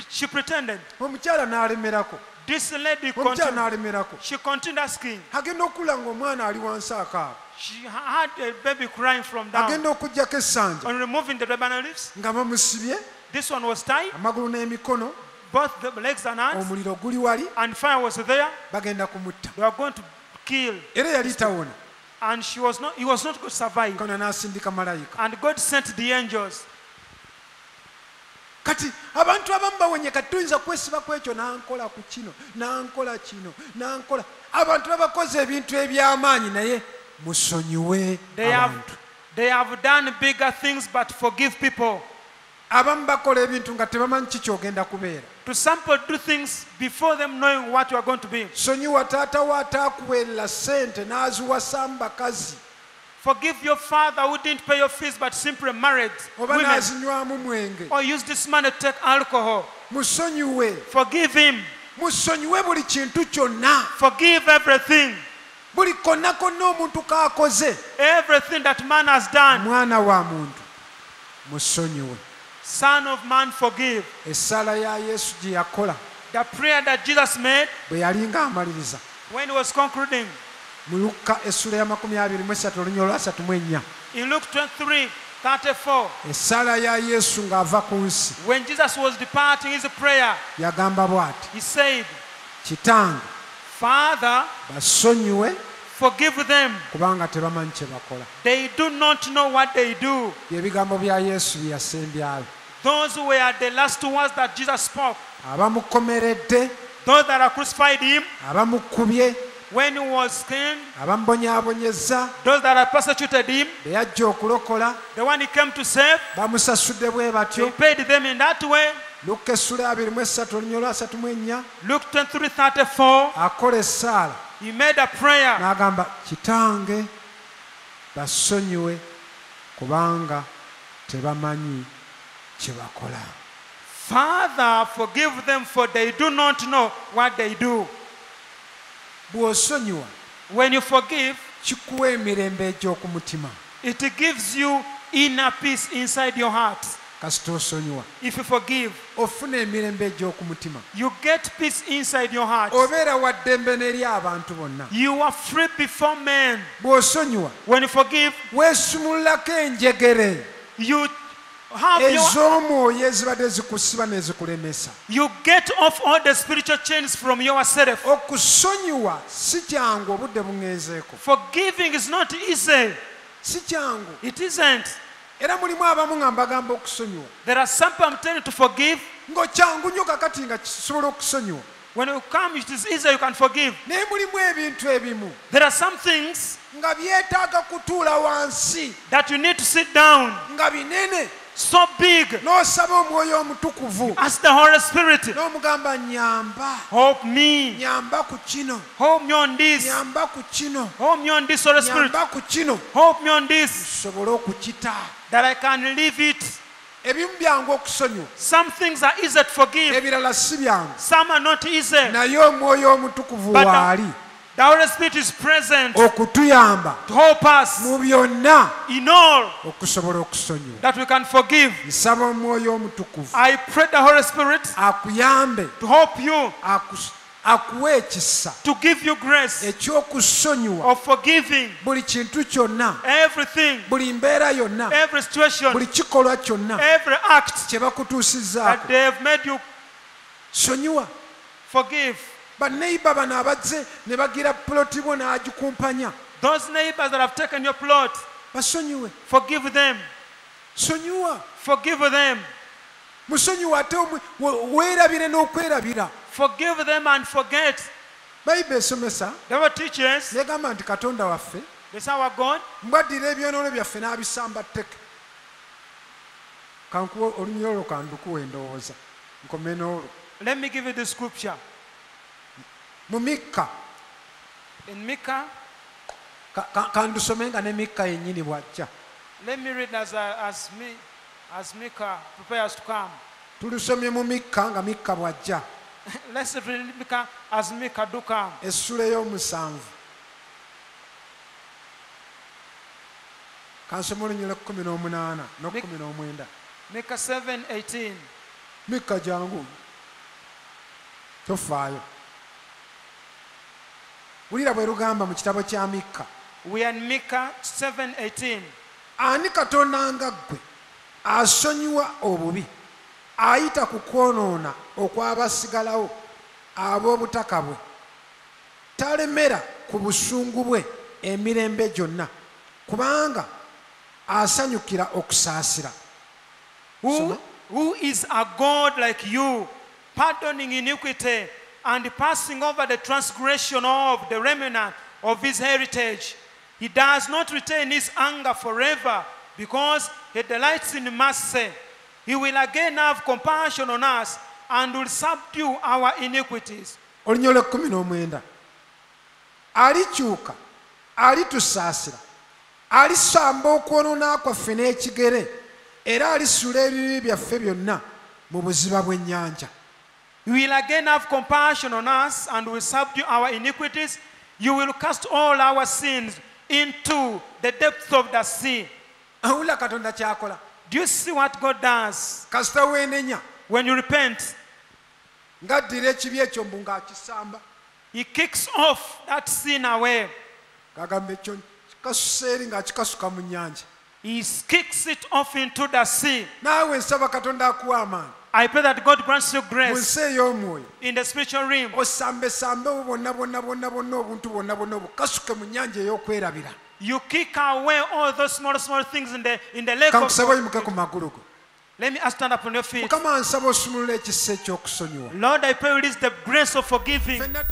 She pretended. Omukyala n'alemerako. This lady Omukyala continued. n'alemerako. She continued asking. Agenda okula ng'omwana ali wansi akaaba. She had a baby crying from down. Agenda okuggyako essanja On removing the banana leaves, nga bamusibye this one was tied, amagulu n'emikono, both the legs and hands, omuliro guli wali, and fire was there. bagenda kumutta. They were going to kill, Era yali tawona. and he was not going to survive. Katonda n'asindika malayika. And God sent the angels. Kati abantu abamu bawonye kati tuyinza kwesiba ku ekyo n'ankola ku kino n'ankola kino n'ankola. Abantu babakoze ebintu eby'amaanyi naye musonyiwe abantu. They have done bigger things, but forgive people. Abamu bakola ebintu nga tebamanyi ki ky'ogenda kubeera. To some people do things before them knowing what you are going to be. Sonyiwa taata wo ataakuweerera ssente n'aziwasa mu bakazi Forgive your father who didn't pay your fees but simply married oba women, n'azinywamu mwenge. or used this money to take alcohol. Musonyiwe. Forgive him. Musonyiwe buli kintu kyonna. Forgive everything. Buli konna konna omuntu k'akoze. Everything that man has done. Mwana wa muntu musonyiwe. Son of man, forgive. Essala ya Yesu gye yakola The prayer that Jesus made bwe yali ng'amaliriza when he was concluding mu Luka essula ya 23 olunya olwa 34. in Luke 23:34, Essala ya Yesu ng'ava ku nsi when Jesus was departing his prayer, yagamba bw'ati: he said, Kitange Father, basonyiwe forgive them. kubanga tebamanyi kye bakola. They do not know what they do. Ebigambo bya Yesu bye yasembyayo. Those were the last words that Jesus spoke. Abamukomeredde, Those that have crucified him abamukubye, when he was killed, abamubonyaabonyezza, those that have persecuted him, be yajja okulokola, the one he came to save, bamusasudde bwe he batyo. paid them in that way. Luka essula 23 olunya olwa 34 Luke 23:34, akola essaala he made a prayer. n'agamba, Kitange basonyiwe kubanga tebamanyi kye bakola. Father, forgive them, for they do not know what they do. Bw'osonyiwa When you forgive, kikuwa emirembe egy'oku mutima. it gives you inner peace inside your heart. Kasita osonyiwa If you forgive, ofuna emirembe egy'oku mutima. you get peace inside your heart. Obeera wa ddembe n'eri abantu bonna. You are free before men. Bw'osonyiwa When you forgive, weesumululako enjegere you have ez'omwoyo ezibadde zikusiba n'ezikulemesa. you get off all the spiritual chains from yourself. Okusonyiwa si kyangu obudde buŋŋenzeeko. Forgiving is not easy. Si kyangu. It isn't. era mulimu abamu nga mbagamba okusonyiwa There are some people I'm telling you to forgive. ng'okyangu nnyo kakati nga kisobola okusonyiwa When you come, it is easier, you can forgive. naye mulimu ebintu ebimu There are some things nga byetaaga kutuula wansi that you need to sit down, nga binene so big. n'osaba omwoyo omutukuvu Ask the Holy Spirit, n'omugamba nyamba help me. nyamba ku kino Help me on this. nyamba ku kino Help me on this, Holy Spirit. nyamba ku kino Help me on this, sobole okukita that I can leave it. ebimu byangu okusonyiwa Some things are easy to forgive. ebirala si byangu Some are not easy. naye omwoyo omutukuvu But waali the Holy Spirit is present okutuyamba to help us mu byonna in all okusobola okusonyiwa that we can forgive. nsaba omwoyo omutukuvu I pray the Holy Spirit akuyambe to help you, akuwe ekisa to give you grace ekyokusonyiwa of forgiving buli kintu kyonna everything, buli mbeera yonna every situation, buli kikolwa kyonna every act kye that bakutuusizzaako they have made you sonyiwa forgive. baneiba bano abazze ne bagira puloti bwo n'agikumpanya Those neighbors that have taken your plot, basonyiwe forgive them. sonyiwa Forgive them. musonyiwa ate weerabire n'okwerabira Forgive them and forget. bayibuli esomesa The Bible teaches, negamba nti katonda waffe this is our God. mbwaddira ebyonoono byaffe n'abisamba tteke kankuwa olunyi olwo kandukuwa endowooza nkome n'olwo Let me give you the scripture. mu mikka In Micah, kandusome nga ne mikka yennyini bw'ajja let me read as Micah prepares to come. tulusomye mu mikka nga mikka bw'ajja Let's read Micah as Micah do come. essula ey'omusanvu kansome olunyira 18 n'19 Micah 7:18. mikka jangu tofaayo wulira bwe lugamba mu kitabo kya mikka We are in Micah 7:18. ani katonda nga ggwe asonyiwa obubi ayita ku kwonoona okwabasigalawo ab'obutaka bwe talemera ku busungu bwe emirembe gyonna kubanga asanyukira okusaasira Who is a God like you, pardoning iniquity and passing over the transgression of the remnant of his heritage? He does not retain his anger forever because he delights in mercy. He will again have compassion on us and will subdue our iniquities. olunya olwe 19 alikyuka alitusaasira alisamba okwonoona kwaffe n'ekigere era alisula ebibi byaffe byonna mu buziba bw'ennyanja He will again have compassion on us and will subdue our iniquities. You will cast all our sins into the depths of the sea. awulira katonda kyakola Do you see what God does kasita weenenya when you repent? ng'addira ekibi ekyo mbu ng'akisamba He kicks off that sin away. kagamba ekyo kikasusa eri ng'akikasuka mu nnyanja He kicks it off into the sea. naawe nsaba katonda akuwa amaanyi I pray that God grants you mu grace nsi ey'omwoyo in the spiritual realm. osambesambewo bonna obuntu bonna obukasuke mu nnyanja ey'okwerabira You kick away all those small things in the lake of kankusaba God. oyimuke ku magulu go Let me stand up on your feet. mukama nsaba osumulula ekisa eky'okusonyiwa Lord, I pray release the grace of forgiving. Ffenna